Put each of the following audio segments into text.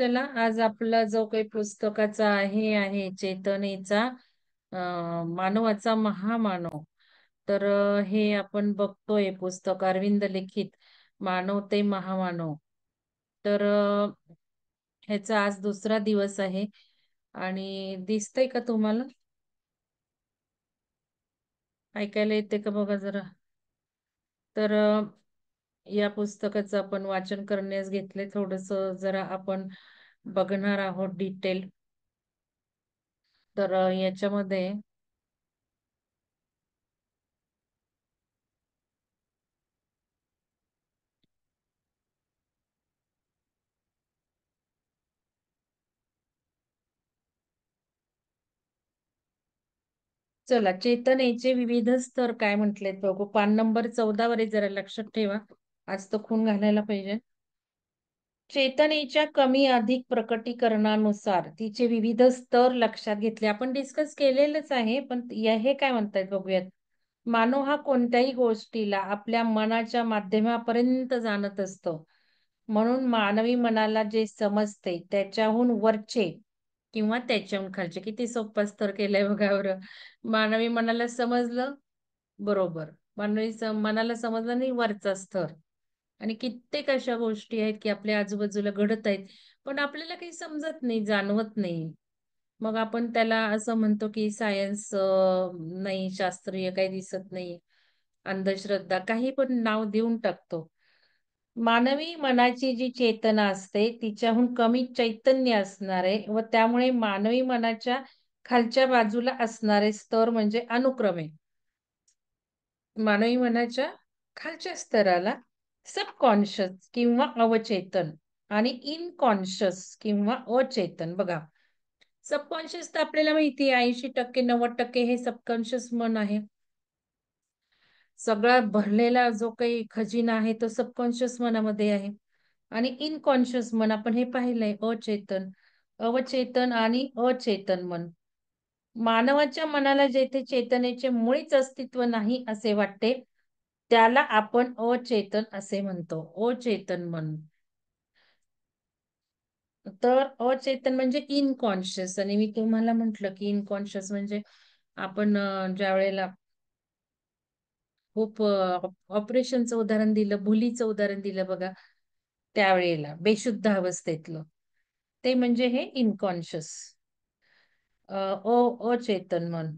चला आज आपला जो काही पुस्तकाचा आहे चेतनेचा मानवाचा महामानव. तर हे आपण बघतोय पुस्तक अरविंद लिखित मानव ते महामानव. तर ह्याचा आज दुसरा दिवस आहे आणि दिसतंय का तुम्हाला? ऐकायला येते का बघा जरा. तर या पुस्तकाचं आपण वाचन करण्यास घेतले, थोडस जरा आपण बघणार आहोत डिटेल. तर याच्यामध्ये चला चेतनेचे विविध स्तर काय म्हटलेत बघू. पान नंबर 14 वर आहे, जरा लक्षात ठेवा. आज तर खून घालायला पाहिजे. चेतनेच्या कमी अधिक प्रकटीकरणानुसार तिचे विविध स्तर लक्षात घेतले. आपण डिस्कस केलेलंच आहे, पण हे काय म्हणतायत बघूयात. मानव हा कोणत्याही गोष्टीला आपल्या मनाच्या माध्यमापर्यंत जाणत असतो. म्हणून मानवी मनाला जे समजते त्याच्याहून वरचे किंवा त्याच्याहून खालचे, किती सोपा स्तर केलाय बघा बरं. मानवी मनाला समजलं, बरोबर. मनाला समजलं नाही, वरचा स्तर. आणि कित्येक अशा गोष्टी आहेत की आपल्या आजूबाजूला घडत आहेत, पण आपल्याला काही समजत नाही, जाणवत नाही. मग आपण त्याला असं म्हणतो की सायन्स नाही, शास्त्रीय काही दिसत नाही, अंधश्रद्धा, काही पण नाव देऊन टाकतो. मानवी मनाची जी चेतना असते तिच्याहून कमी चैतन्य असणारे व त्यामुळे मानवी मनाच्या खालच्या बाजूला असणारे स्तर म्हणजे अनुक्रमे मानवी मनाच्या खालच्या स्तराला सबकॉन्शियस किंवा अवचेतन आणि इनकॉन्शियस किंवा अचेतन. बघा, सबकॉन्शियस तर आपल्याला माहिती आहे, 80% 90% हे सबकॉन्शियस मन आहे. सगळा भरलेला जो काही खजिना आहे तो सबकॉन्शियस मनामध्ये आहे. आणि इनकॉन्शियस मन आपण हे पाहिलंय, अचेतन, अवचेतन आणि अचेतन मन. मानवाच्या मनाला जेथे चेतनेचे मुळीच अस्तित्व नाही असे वाटते त्याला आपण अचेतन असे म्हणतो, अचेतन मन. तर अचेतन म्हणजे इनकॉन्शियस. आणि मी तुम्हाला म्हंटल की इनकॉन्शियस म्हणजे आपण ज्या वेळेला खूप ऑपरेशनचं उदाहरण दिलं, भुलीचं उदाहरण दिलं बघा, त्यावेळेला बेशुद्ध अवस्थेतलं, ते म्हणजे हे इनकॉन्शियस, अचेतन मन.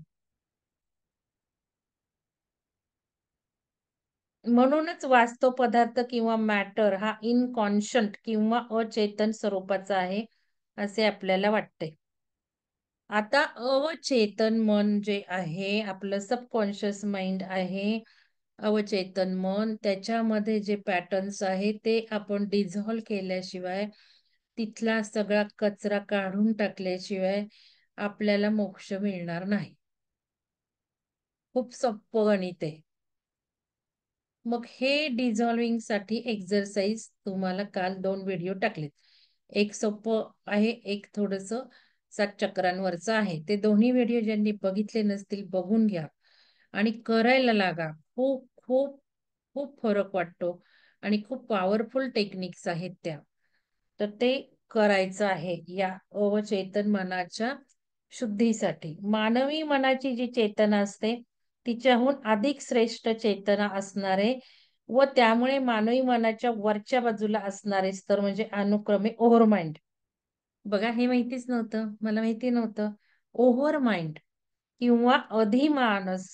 म्हणूनच वास्तव पदार्थ किंवा मॅटर हा इनकॉन्शंट किंवा अचेतन स्वरूपाचा आहे असे आपल्याला वाटते. आता अवचेतन मन जे आहे, आपलं सबकॉन्शियस माइंड आहे, अवचेतन मन, त्याच्यामध्ये जे पॅटर्न्स आहे ते आपण डिझॉल्व केल्याशिवाय, तिथला सगळा कचरा काढून टाकल्याशिवाय आपल्याला मोक्ष मिळणार नाही. खूप सोपं गणित आहे. मग हे डिझॉल्विंग साठी एक्सरसाइज तुम्हाला काल 2 व्हिडिओ टाकलेत. एक सोपं आहे, एक थोडस 7 चक्रांवरचं आहे. ते दोन्ही व्हिडिओ ज्यांनी बघितले नसतील बघून घ्या आणि करायला लागा. खूप खूप खूप फरक वाटतो आणि खूप पॉवरफुल टेक्निक्स आहेत त्या. तर ते करायचं आहे या अवचेतन मनाच्या शुद्धीसाठी. मानवी मनाची जी चेतना असते तिच्याहून अधिक श्रेष्ठ चेतना असणारे व त्यामुळे मानवी मनाच्या वरच्या बाजूला असणारे स्तर म्हणजे अनुक्रमे ओव्हर माइंड. बघा, हे माहितीच नव्हतं, मला माहिती नव्हतं. ओव्हर माइंड किंवा अधिमानस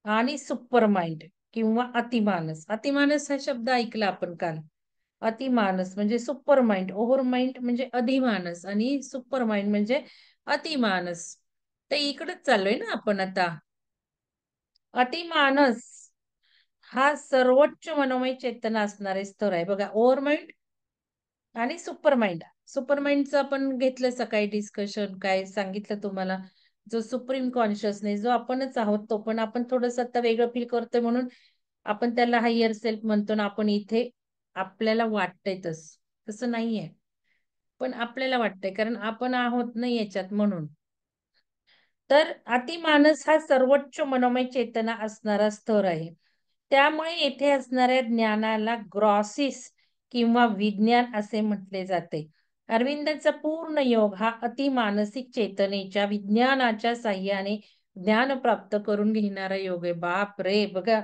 आणि सुपर माइंड किंवा अतिमानस. अतिमानस हा शब्द ऐकला आपण काल. अतिमानस म्हणजे सुपर माइंड, ओव्हर माइंड म्हणजे अधिमानस आणि सुपर माइंड म्हणजे अतिमानस. तर इकडेच चाललोय ना आपण आता. अतिमानस हा सर्वोच्च मनोमय चेतना असणारे स्तर आहे बघा. ओव्हर माइंड आणि सुपर माइंड. सुपर माइंडचं आपण घेतलं सकाळी डिस्कशन, काय सांगितलं तुम्हाला. जो सुप्रीम कॉन्शियसनेस जो आपणच आहोत, तो पण आपण थोडस आता वेगळं फील करतोय म्हणून आपण त्याला हायर सेल्फ म्हणतो ना. आपण इथे आपल्याला वाटतंय तसं नाहीये, पण आपल्याला वाटतंय कारण आपण आहोत नाही याच्यात म्हणून. तर अतिमानस हा सर्वोच्च मनोमय चेतना असणारा स्तर आहे. त्यामुळे येथे असणाऱ्या ज्ञानाला ग्रॉसिस किंवा विज्ञान असे म्हटले जाते. अरविंदांचा पूर्ण योग हा अतिमानसिक चेतनेच्या विज्ञानाच्या साहाय्याने ज्ञान प्राप्त करून घेणारा योग आहे. बाप रे! बघा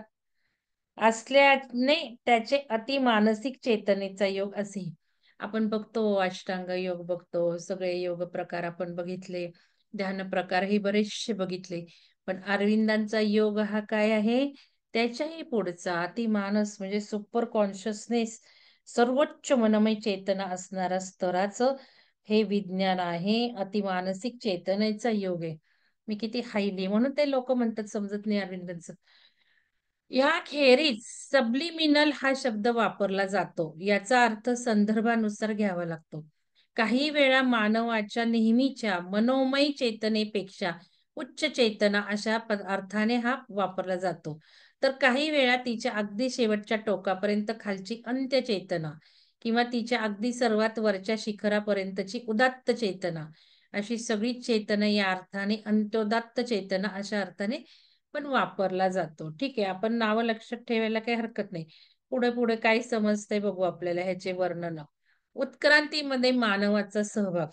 असल्याने त्याचे अतिमानसिक चेतनेचा योग असे. आपण बघतो अष्टांग योग बघतो, सगळे योग प्रकार आपण बघितले, ध्यान प्रकारही बरेचसे बघितले. पण अरविंदांचा योग हा काय आहे? त्याच्याही पुढचा अतिमानस म्हणजे सुपर कॉन्शियसनेस, सर्वोच्च मनमय चेतना असणाऱ्या स्तराचं हे विज्ञान आहे. अतिमानसिक चेतनेचा योग आहे. मी किती हायली म्हणून ते लोकं म्हणतात समजत नाही अरविंदांचं. याखेरीज सब्लिमिनल हा शब्द वापरला जातो. याचा अर्थ संदर्भानुसार घ्यावा लागतो. काही वेळा मानवाच्या नेहमीच्या मनोमय चेतनेपेक्षा उच्च चेतना अशा अर्थाने हा वापरला जातो. तर काही वेळा तिच्या अगदी शेवटच्या टोकापर्यंत खालची अंत्य चेतना किंवा तिच्या अगदी सर्वात वरच्या शिखरापर्यंतची उदात्त चेतना अशी सगळी चेतना या अर्थाने अंत्योदात्त चेतना अशा अर्थाने पण वापरला जातो. ठीक आहे. आपण नावं लक्षात ठेवायला काही हरकत नाही. पुढे-पुढे काय समजतंय बघू आपल्याला ह्याचे वर्णन. उत्क्रांतीमध्ये मानवाचा सहभाग.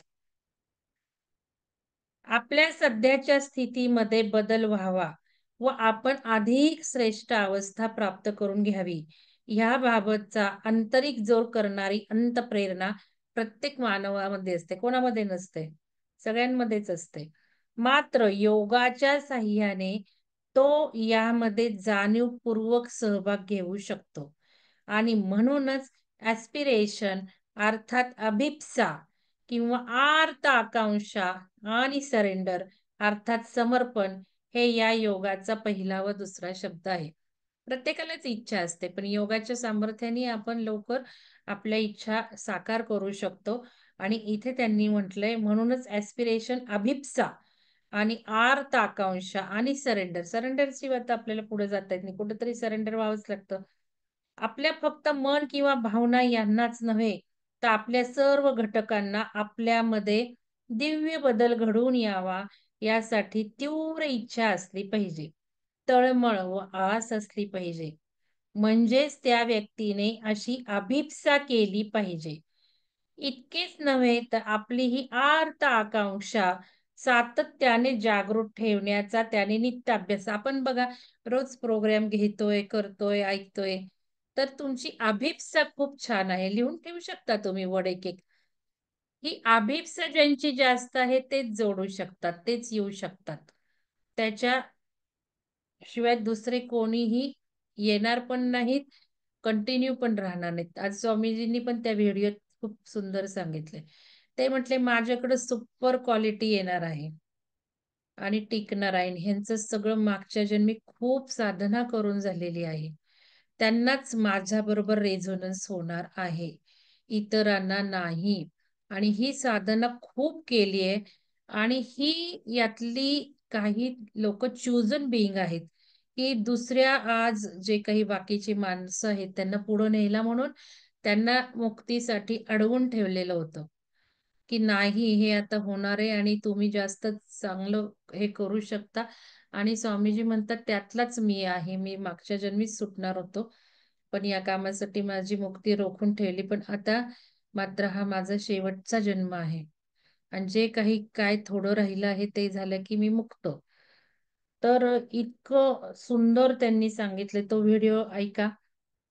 आपल्या सध्याच्या स्थितीमध्ये बदल व्हावा व आपण अधिक श्रेष्ठ अवस्था प्राप्त करून घ्यावी, ह्याबाबतचा आंतरिक जोर करणारी अंतःप्रेरणा प्रत्येक मानवामध्ये असते. कोणामध्ये नसते? सगळ्यांमध्येच असते. मात्र योगाच्या साहाय्याने तो यामध्ये जाणीवपूर्वक सहभाग घेऊ शकतो. आणि म्हणूनच ॲस्पिरेशन अर्थात अभिप्सा किंवा आर्त आकांक्षा आणि सरेंडर अर्थात समर्पण हे या योगाचा पहिला व दुसरा शब्द आहे. प्रत्येकालाच इच्छा असते, पण योगाच्या सामर्थ्याने आपण लवकर आपल्या इच्छा साकार करू शकतो. आणि इथे त्यांनी म्हटलंय म्हणूनच ॲस्पिरेशन अभिप्सा आणि आर्त आकांक्षा आणि सरेंडर. सरेंडरशिवाय तर आपल्याला पुढे जाता येत नाही. कुठेतरी सरेंडर व्हावंच लागतं. आपल्या फक्त मन किंवा भावना यांनाच नव्हे, तर आपल्या सर्व घटकांना आपल्यामध्ये दिव्य बदल घडवून यावा, यासाठी तीव्र इच्छा असली पाहिजे. तळमळ व आस असली पाहिजे. म्हणजेच त्या व्यक्तीने अशी अभिप्सा केली पाहिजे. इतकेच नव्हे तर आपली ही आर्त आकांक्षा सातत्याने जागृत ठेवण्याचा त्याने नित्य अभ्यास. आपण बघा रोज प्रोग्राम घेतोय, करतोय, ऐकतोय. तर तुमची अभिप्सा खूप छान आहे. लिहून ठेवू शकता तुम्ही वड एक-एक. ही अभिप्सा ज्यांची जास्त आहे तेच जोडू शकतात, तेच येऊ शकतात. त्याच्याशिवाय दुसरे कोणीही येणार पण नाहीत, कंटिन्यू पण राहणार नाहीत. आज स्वामीजींनी पण त्या व्हिडिओत खूप सुंदर सांगितलंय. ते म्हटले, "माझ्याकडे सुपर क्वालिटी येणार आहे आणि टिकणार आहे. ह्यांचं सगळं मागच्या जन्मी खूप साधना करून झालेली आहे. त्यांनाच माझ्याबरोबर रेझोनन्स होणार आहे, इतरांना नाही. आणि ही साधना खूप केली आहे आणि ही यातली काही लोकं चूजन बीइंग आहेत, की दुसऱ्या आज जे काही बाकीची माणसं आहेत त्यांना पुढं नेला म्हणून त्यांना मुक्तीसाठी अडवून ठेवलेलं होतं, की नाही हे आता होणार आहे आणि तुम्ही जास्त चांगलं हे करू शकता. आणि स्वामीजी म्हणतात त्यातलाच मी आहे. मी मागच्या जन्मीच सुटणार होतो. पण या कामासाठी माझी मुक्ती रोखून ठेवली. पण आता मात्र हा माझा शेवटचा जन्म आहे. आणि जे काही काय थोडं राहिलं आहे ते झालं की मी मुक्त. तर इतकं सुंदर त्यांनी सांगितले. तो व्हिडिओ ऐका.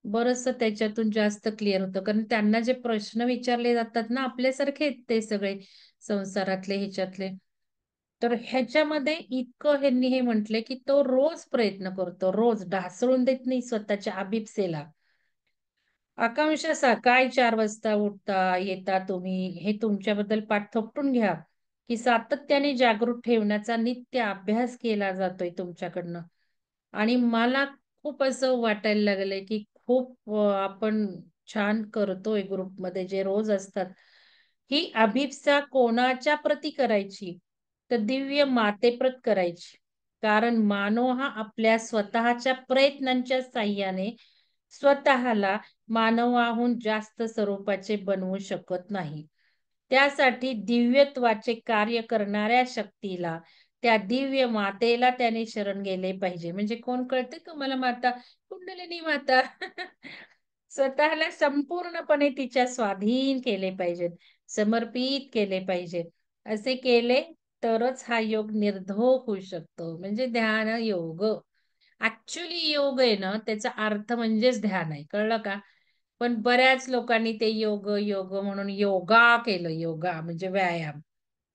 बरचसं त्याच्यातून जास्त क्लिअर होतं. कारण त्यांना जे प्रश्न विचारले जातात ना, आपल्यासारखे आहेत ते सगळे संसारातले, ह्याच्यातले. तर ह्याच्यामध्ये इतकं ह्यांनी हे म्हटलंय, की तो रोज प्रयत्न करतो. रोज ढासळून देत नाही स्वतःच्या अभिप्सेला. आकांक्षा सकाळी 4 वाजता उठता, येता तुम्ही, हे तुमच्याबद्दल पाठ थोपटून घ्या, की सातत्याने जागृत ठेवण्याचा नित्य अभ्यास केला जातोय तुमच्याकडनं. आणि मला खूप असं वाटायला लागलंय, की खूप आपण छान करतोय ग्रुपमध्ये जे रोज असतात. ही अभिप्सा कोणाच्या प्रती करायची? तर दिव्य मातेप्रत करायची. कारण मानव हा आपल्या स्वतःच्या प्रयत्नांच्या साहाय्याने स्वतःला मानवाहून जास्त स्वरूपाचे बनवू शकत नाही. त्यासाठी दिव्यत्वाचे कार्य करणाऱ्या शक्तीला, त्या दिव्य मातेला त्याने शरण गेले पाहिजे. म्हणजे कोण कळते तुम्हाला माता? कुंडलिनी माता. स्वतःला संपूर्णपणे तिच्या स्वाधीन केले पाहिजेत, समर्पित केले पाहिजेत. असे केले तरच हा योग निर्धोक होऊ शकतो. म्हणजे ध्यान योग. ॲक्चुअली योग आहे ना, त्याचा अर्थ म्हणजेच ध्यान आहे. कळलं का? पण बऱ्याच लोकांनी ते योग, योग म्हणून योगा केलं. योगा म्हणजे व्यायाम.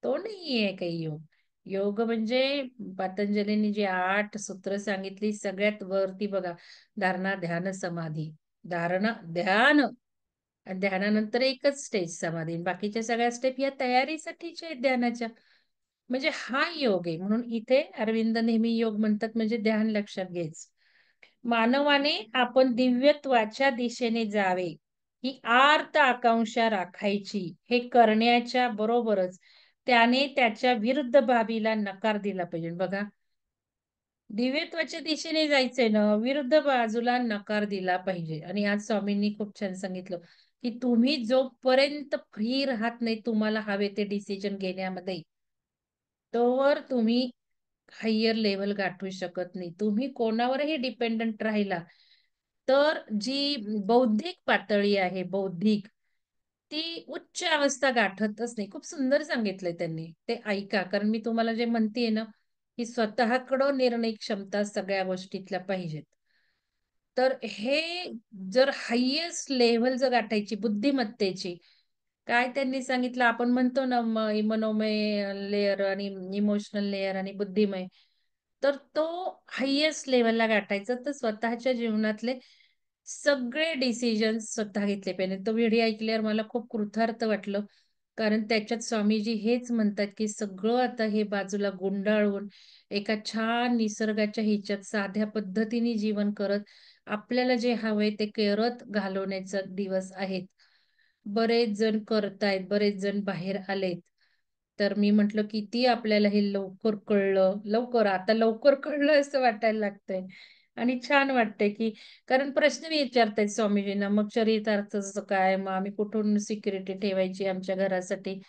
तो नाहीये काही योग. योग म्हणजे पतंजलींनी जी 8 सूत्र सांगितली सगळ्यात वरती बघा, धारणा, ध्यान, समाधी. धारणा, ध्यान आणि ध्यानानंतर एकच स्टेज समाधी. बाकीच्या सगळ्या स्टेप या तयारीसाठीच्या आहेत ध्यानाच्या. म्हणजे हा योग आहे. म्हणून इथे अरविंद नेहमी योग म्हणतात म्हणजे ध्यान लक्षात घ्यायचं. मानवाने आपण दिव्यत्वाच्या दिशेने जावे, ही आर्त आकांक्षा राखायची. हे करण्याच्या बरोबरच त्याने त्याच्या विरुद्ध बाबीला नकार दिला पाहिजे. बघा, दिव्यत्वाच्या दिशेने जायचंय ना, विरुद्ध बाजूला नकार दिला पाहिजे. आणि आज स्वामींनी खूप छान सांगितलं, की तुम्ही जोपर्यंत फ्री राहत नाही तुम्हाला हवे ते डिसिजन घेण्यामध्ये, तोवर तुम्ही हायर लेव्हल गाठवू शकत नाही. तुम्ही कोणावरही डिपेंडंट राहिला, तर जी बौद्धिक पातळी आहे, बौद्धिक, ती उच्च अवस्था गाठतच नाही. खूप सुंदर सांगितलंय त्यांनी. ते ऐका. कारण मी तुम्हाला जे म्हणतेय ना, की स्वतःकडं निर्णय क्षमता सगळ्या गोष्टीतल्या पाहिजेत. तर हे जर हायेस्ट लेव्हल जर गाठायची बुद्धिमत्तेची, काय त्यांनी सांगितलं आपण म्हणतो ना मनोमय लेयर आणि इमोशनल लेयर आणि बुद्धिमय. तर तो हायेस्ट लेव्हलला गाठायचा तर स्वतःच्या जीवनातले सगळे डिसिजन्स स्वतः घेतले पाहिजे. तो व्हिडिओ ऐकल्यावर मला खूप कृतार्थ वाटलं. कारण त्याच्यात स्वामीजी हेच म्हणतात, की सगळं आता हे बाजूला गुंडाळून एका छान निसर्गाच्या ह्याच्यात साध्या पद्धतीने जीवन करत, आपल्याला जे हवंय ते करत घालवण्याचा दिवस आहेत. बरेच जण करतायत, बरेच जण बाहेर आलेत. तर मी म्हटलं किती आपल्याला हे लवकर कळलं. आता लवकर कळलं असं वाटायला लागतंय. आणि छान वाटतंय, की कारण प्रश्न विचारतायत स्वामीजींना, "मग चरितार्थाचं काय? मग आम्ही कुठून सिक्युरिटी ठेवायची आमच्या घरासाठी?"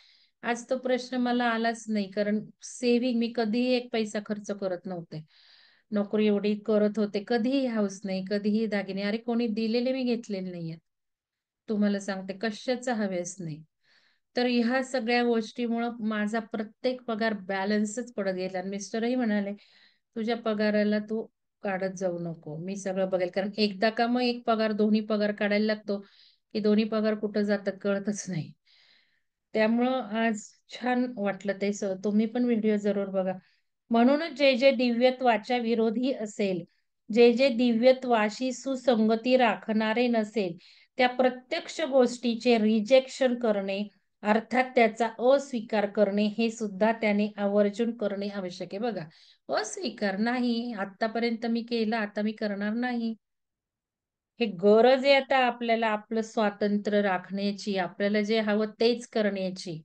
आज तो प्रश्न मला आलाच नाही. कारण सेव्हिंग मी कधीही एक पैसा खर्च करत नव्हते. नोकरी एवढी करत होते. कधीही हौस नाही, कधीही दागिने. अरे कोणी दिलेले मी घेतलेले नाहीयेत. तुम्हाला सांगते कशाचा हव्यास नाही. तर ह्या सगळ्या गोष्टीमुळं माझा प्रत्येक पगार बॅलन्सच पडत गेला. आणि मिस्टरही म्हणाले, "तुझ्या पगाराला तू काढत जाऊ नको. मी सगळं बघेल." कारण एकदा का मग एक पगार, दोन्ही पगार काढायला लागतो, की दोन्ही पगार कुठं जातात कळतच नाही. त्यामुळं आज छान वाटलं ते तुम्ही पण व्हिडिओ जरूर बघा. म्हणूनच जे दिव्यत्वाच्या विरोधी असेल, जे दिव्यत्वाशी सुसंगती राखणारे नसेल, त्या प्रत्यक्ष गोष्टीचे रिजेक्शन करणे, अर्थात त्याचा अस्वीकार करणे, हे सुद्धा त्याने आवर्जून करणे आवश्यक आहे. बघा, अस्वीकार नाही, आत्तापर्यंत मी केलं, आता मी करणार नाही. हे गरज आहे आता आपल्याला आपलं स्वातंत्र्य राखण्याची, आपल्याला जे हवं तेच करण्याची.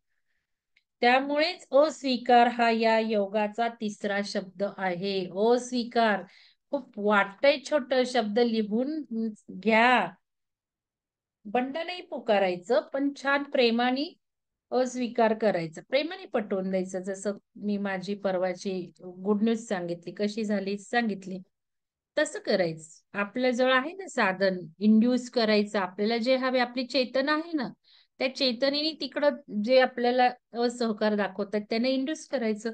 त्यामुळेच अस्वीकार हा या योगाचा तिसरा शब्द आहे. अस्वीकार. खूप वाटतंय छोटं शब्द लिहून घ्या. बंड नाही पुकारायचं, पण छान प्रेमाने अस्वीकार करायचा. प्रेमाने पटवून द्यायचं. जसं मी माझी परवाची गुड न्यूज सांगितली. कशी झाली सांगितली. तसं करायचं. आपल्याजवळ आहे ना साधन, इंड्यूस करायचं. आपल्याला जे हवे आपली चेतना आहे ना, त्या चेतनेने तिकडं जे आपल्याला असहकार दाखवतात त्याने इंड्यूस करायचं.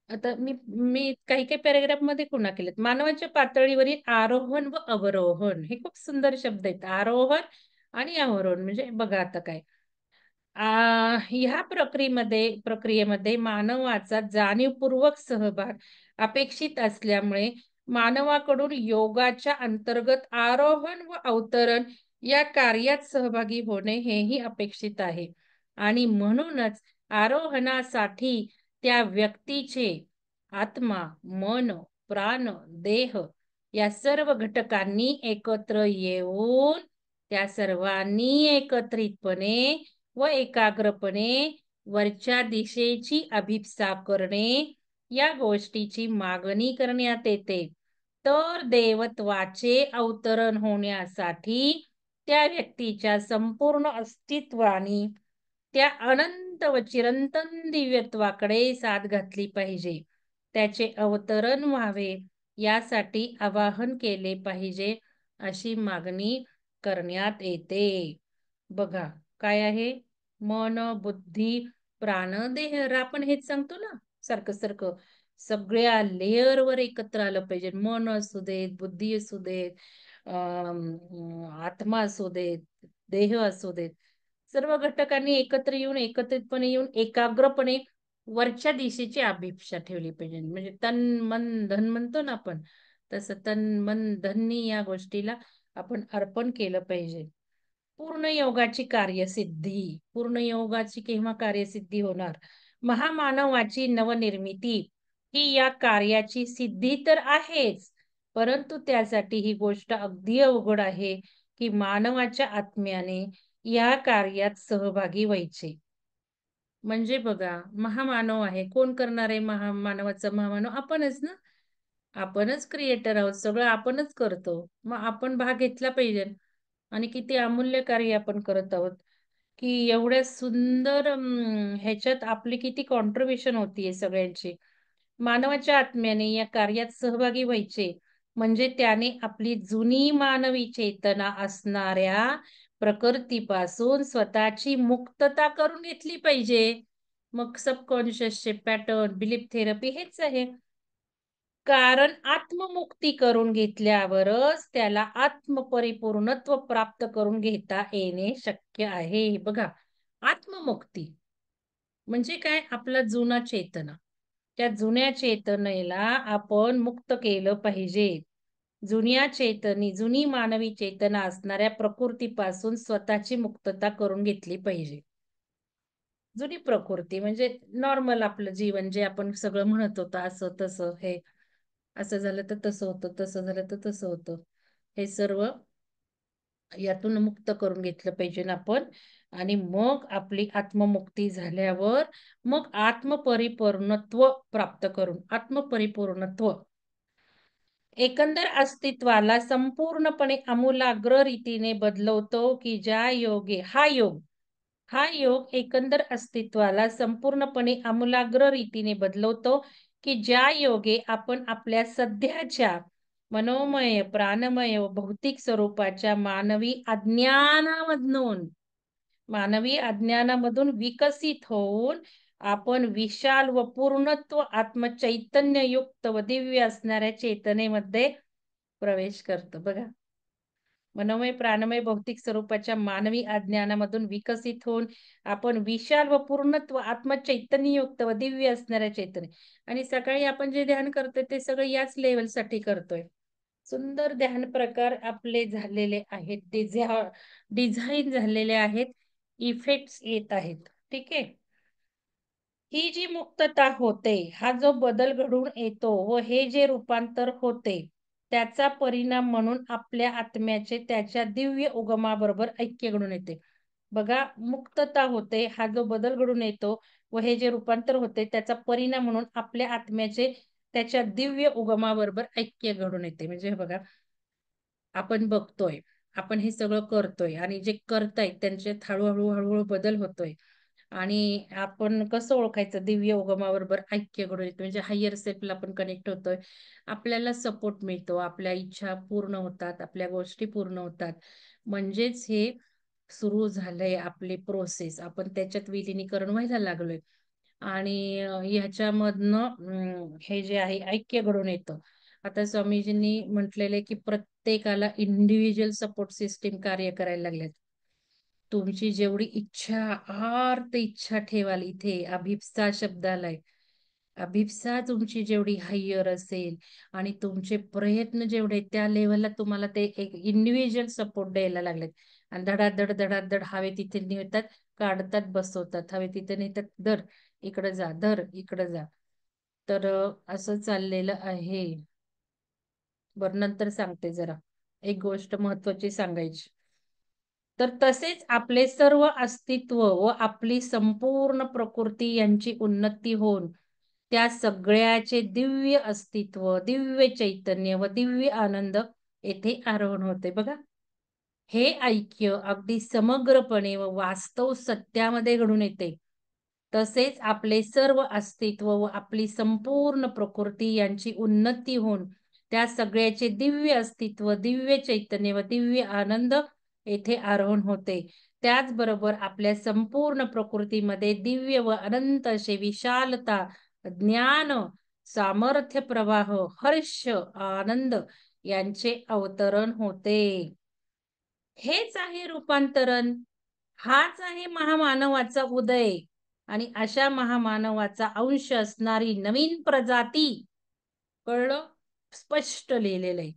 आता मी काही-काही पॅराग्राफमध्ये पुन्हा केलेत. मानवाच्या पातळीवरील आरोहण व अवरोहण हे खूप सुंदर शब्द आहेत. आरोहण आणि अवरोहण म्हणजे बघा आता काय. ह्या प्रक्रियेमध्ये मानवाचा जाणीवपूर्वक सहभाग अपेक्षित असल्यामुळे मानवाकडून योगाच्या अंतर्गत आरोहण व अवतरण या कार्यात सहभागी होणे हेही अपेक्षित आहे. आणि म्हणूनच आरोहणासाठी त्या व्यक्तीचे आत्मा, मन, प्राण, देह या सर्व घटकांनी एकत्र येऊन त्या सर्वांनी एकत्रितपणे व एकाग्रपणे वरच्या दिशेची अभिप्सा करणे या गोष्टीची मागणी करण्यात येते. तर देवत्वाचे अवतरण होण्यासाठी त्या व्यक्तीच्या संपूर्ण अस्तित्वाने त्या अनंत व चिरंतन दिव्यत्वाकडे साद घातली पाहिजे. त्याचे अवतरण व्हावे यासाठी आवाहन केले पाहिजे. अशी मागणी करण्यात येते. बघा काय आहे? मन, बुद्धी, प्राण, देह. आपण हेच सांगतो ना सारखं सारखं. सगळ्या लेअरवर एकत्र आलं पाहिजे. मन असू देत, बुद्धी असू देत, आत्मा असू देत, देह असू देत. सर्व घटकांनी एकत्र येऊन, एकत्रितपणे येऊन, एकाग्रपणे वरच्या दिशेची अभिप्सा ठेवली पाहिजे. म्हणजे तन मन धन म्हणतो ना आपण, तसं तन मन धननी या गोष्टीला आपण अर्पण केलं पाहिजे. पूर्ण योगाची कार्यसिद्धी. पूर्ण योगाची केव्हा कार्यसिद्धी होणार? महामानवाची नवनिर्मिती ही या कार्याची सिद्धी तर आहेच, परंतु त्यासाठी ही गोष्ट अगदी अवघड आहे की मानवाच्या आत्म्याने या कार्यात सहभागी व्हायचे. म्हणजे बघा, महामानव आहे. कोण करणार आहे महामानवाचा महामानव? आपणच ना. आपणच क्रिएटर आहोत. सगळं आपणच करतो. मग आपण भाग घेतला पाहिजे. आणि किती अमूल्य कार्य आपण करत आहोत, की एवढ्या सुंदर ह्याच्यात आपली किती कॉन्ट्रिब्युशन होतीये सगळ्यांची. मानवाच्या आत्म्याने या कार्यात सहभागी व्हायचे, म्हणजे त्याने आपली जुनी मानवी चेतना असणाऱ्या प्रकृतीपासून स्वतःची मुक्तता करून घेतली पाहिजे. मग सबकॉन्शियसचे पॅटर्न, बिलीफ थेरपी हेच आहे. कारण आत्ममुक्ती करून घेतल्यावरच त्याला आत्मपरिपूर्णत्व प्राप्त करून घेता येणे शक्य आहे. बघा, आत्ममुक्ती म्हणजे काय? आपला जुना चेतना. त्या जुन्या चेतनेला आपण मुक्त केलं पाहिजे. जुनी मानवी चेतना असणाऱ्या प्रकृतीपासून स्वतःची मुक्तता करून घेतली पाहिजे. जुनी प्रकृती म्हणजे नॉर्मल आपलं जीवन जे आपण सगळं म्हणत होतो असं तसं हे असं झालं तर तसं होतं, तसं झालं तर तसं होतं. हे सर्व यातून मुक्त करून घेतलं पाहिजे ना आपण. आणि मग आपली आत्ममुक्ती झाल्यावर मग आत्मपरिपूर्णत्व प्राप्त करून आत्मपरिपूर्णत्व एकंदर अस्तित्वाला संपूर्णपणे आमूलाग्र रीतीने बदलवतो की ज्या योगे हा योग एकंदर अस्तित्वाला संपूर्णपणे आमूलाग्र रीतीने बदलवतो की ज्या योगे आपण आपल्या सध्याच्या मनोमय, प्राणमय व भौतिक स्वरूपाच्या मानवी अज्ञानामधून विकसित होऊन आपण विशाल व पूर्णत्व आत्मचैतन्ययुक्त व दिव्य असणाऱ्या चेतनेमध्ये प्रवेश करतो. बघा, मनोमय, प्राणमय, भौतिक स्वरूपाच्या मानवी अज्ञानामधून विकसित होऊन आपण विशाल व पूर्णत्व आत्मचैतन्ययुक्त व दिव्य असणाऱ्या चैतन्य. आणि सकाळी आपण जे ध्यान करतोय ते सगळं याच लेवलसाठी करतोय. सुंदर ध्यान प्रकार आपले झालेले आहेत, डिझाईन झालेले आहेत, इफेक्ट्स येत आहेत. ठीक आहे. ही जी मुक्तता होते, हा जो बदल घडून येतो व हे जे रूपांतर होते, त्याचा परिणाम म्हणून आपल्या आत्म्याचे त्याच्या दिव्य उगमाबरोबर ऐक्य घडून येते. बघा, मुक्तता होते, हा जो बदल घडून येतो व हे जे रूपांतर होते, त्याचा परिणाम म्हणून आपल्या आत्म्याचे त्याच्या दिव्य उगमाबरोबर ऐक्य घडून येते. म्हणजे हे बघा, आपण बघतोय, आपण हे सगळं करतोय आणि जे करतायत त्यांच्यात हळूहळू हळूहळू बदल होतोय. आणि आपण कसं ओळखायचं? दिव्य उगमाबरोबर ऐक्य घडून येतो म्हणजे हायर सेल्फला आपण कनेक्ट होतोय. आपल्याला सपोर्ट मिळतो, आपल्या इच्छा पूर्ण होतात, आपल्या गोष्टी पूर्ण होतात. म्हणजेच हे सुरू झालंय आपली प्रोसेस. आपण त्याच्यात विलिनीकरण व्हायला लागलोय. आणि ह्याच्यामधनं हे जे आहे ऐक्य घडून येतं. आता स्वामीजींनी म्हटलेले की प्रत्येकाला इंडिव्हिज्युअल सपोर्ट सिस्टीम कार्य करायला लागलेत. तुमची जेवढी इच्छा, आर्त इच्छा ठेवाल, इथे अभिप्सा शब्द आलाय. अभिप्सा तुमची जेवढी हायर असेल आणि तुमचे प्रयत्न जेवढे त्या लेवलला तुम्हाला ते एक इंडिव्हिज्युअल सपोर्ट द्यायला लागलेत. आणि धडाधड धडाधड हवे तिथे नेतात, काढतात, बसवतात, हवे तिथे नेतात, धर इकडे जा, धर इकडे जा. तर असं चाललेलं आहे. बरं, नंतर सांगते. जरा एक गोष्ट महत्वाची सांगायची. तर तसेच आपले सर्व अस्तित्व व आपली संपूर्ण प्रकृती यांची उन्नती होऊन त्या सगळ्याचे दिव्य अस्तित्व, दिव्य चैतन्य व दिव्य आनंद येथे आरोहण होते. बघा, हे ऐक्य अगदी समग्रपणे व वास्तव सत्यामध्ये घडून येते. तसेच आपले सर्व अस्तित्व व आपली संपूर्ण प्रकृती यांची उन्नती होऊन त्या सगळ्याचे दिव्य अस्तित्व, दिव्य चैतन्य व दिव्य आनंद येथे आरोहण होते. त्याचबरोबर आपल्या संपूर्ण प्रकृतीमध्ये दिव्य व अनंत असे विशालता, ज्ञान, सामर्थ्य प्रवाह, हर्ष, आनंद यांचे अवतरण होते. हेच आहे रूपांतरण. हाच आहे महामानवाचा उदय. आणि अशा महामानवाचा अंश असणारी नवीन प्रजाती, कळलं? स्पष्ट लिहिलेलं आहे.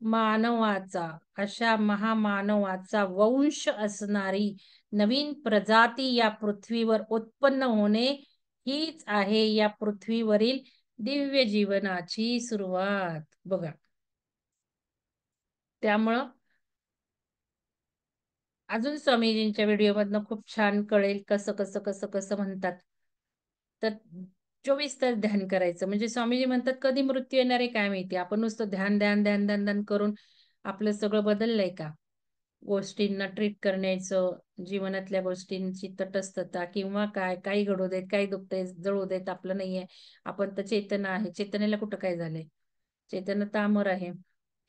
मानवाचा, अशा महामानवाचा वंश असणारी नवीन प्रजाती या पृथ्वीवर उत्पन्न होणे, हीच आहे या पृथ्वीवरील दिव्य जीवनाची सुरुवात. बघा, त्यामुळं अजून स्वामीजींच्या व्हिडिओमधनं खूप छान कळेल कसं कसं कसं कसं म्हणतात. तर 24 तास ध्यान करायचं. म्हणजे स्वामीजी म्हणतात कधी मृत्यू येणार आहे काय माहिती. आपण नुसतं ध्यान ध्यान ध्यान ध्यान ध्यान करून आपलं सगळं बदललंय का? गोष्टींना ट्रीट करण्याचं, जीवनातल्या गोष्टींची तटस्थता किंवा काय, काही घडू देत, काही दुखतंय, जळू देत, आपलं नाहीये. आपण तर चेतन आहे. चेतनेला कुठं काय झालंय? चैतन्य तर अमर आहे.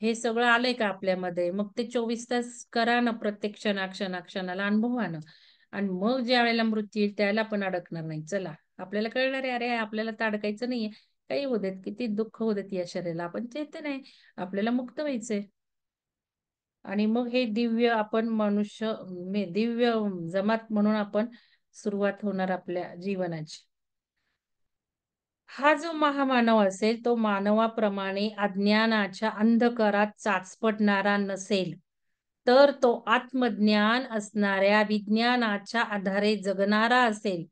हे सगळं आलंय का आपल्यामध्ये? मग ते 24 तास करा ना, प्रत्येक क्षणाला अनुभवा ना. आणि मग ज्या वेळेला मृत्यू येईल त्याला पण अडकणार नाही. चला, आपल्याला कळणार आहे, अरे आपल्याला तर अडकायचं नाहीये. काही होऊ देत, किती दुःख होऊ देत या शरीराला, आपण चेतन आहे, आपल्याला मुक्त व्हायचंय. आणि मग हे दिव्य आपण मनुष्य, दिव्य जमात म्हणून आपण सुरुवात होणार आपल्या जीवनाची. हा जो महामानव असेल तो मानवाप्रमाणे अज्ञानाच्या अंधकारात चाचपटणारा नसेल, तर तो आत्मज्ञान असणाऱ्या विज्ञानाच्या आधारे जगणारा असेल.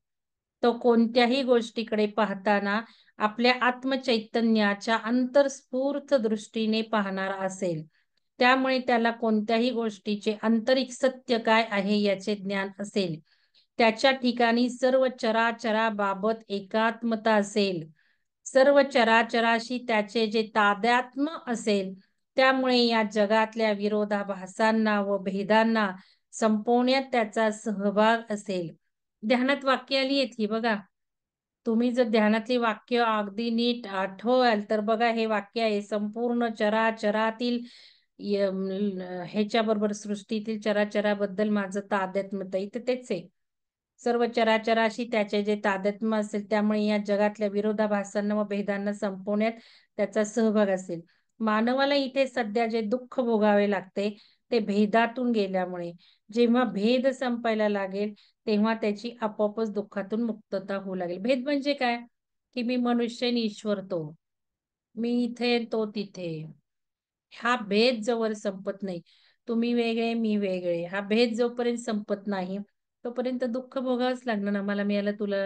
तो कोणत्याही गोष्टीकडे पाहताना आपल्या आत्मचैतन्याच्या अंतर्स्फूर्त दृष्टीने पाहणारा असेल. त्यामुळे त्याला कोणत्याही गोष्टीचे आंतरिक सत्य काय आहे याचे ज्ञान असेल. त्याच्या ठिकाणी सर्व चराचराबाबत एकात्मता असेल. सर्व चराचराशी त्याचे जे तादात्म्य असेल, त्यामुळे या जगातल्या विरोधाभासांना व भेदांना संपवण्यात त्याचा सहभाग असेल. ध्यानात वाक्य आली आहेत ही बघा. तुम्ही जर ध्यानातली वाक्य अगदी नीट आठवाल तर बघा, हे वाक्य आहे संपूर्ण चराचरातील ह्याच्याबरोबर सृष्टीतील चराचराबद्दल माझं तादात्म्य, इथे तेच आहे. सर्व चराचराशी त्याचे जे तादात्म्य असेल, त्यामुळे या जगातल्या विरोधाभासांना व भेदांना संपवण्यात त्याचा सहभाग असेल. मानवाला इथे सध्या जे दुःख भोगावे लागते ते भेदातून गेल्यामुळे. जेव्हा भेद संपायला लागेल तेव्हा त्याची आपोआपच दुःखातून मुक्तता होऊ लागेल. भेद म्हणजे काय? की मी मनुष्य आणि ईश्वर तो, मी इथे तो तिथे, हा भेद जोवर संपत नाही, तुम्ही वेगळे मी वेगळे, हा भेद जोपर्यंत संपत नाही तोपर्यंत दुःख भोगावंच लागणार ना. मला मिळालं, तुला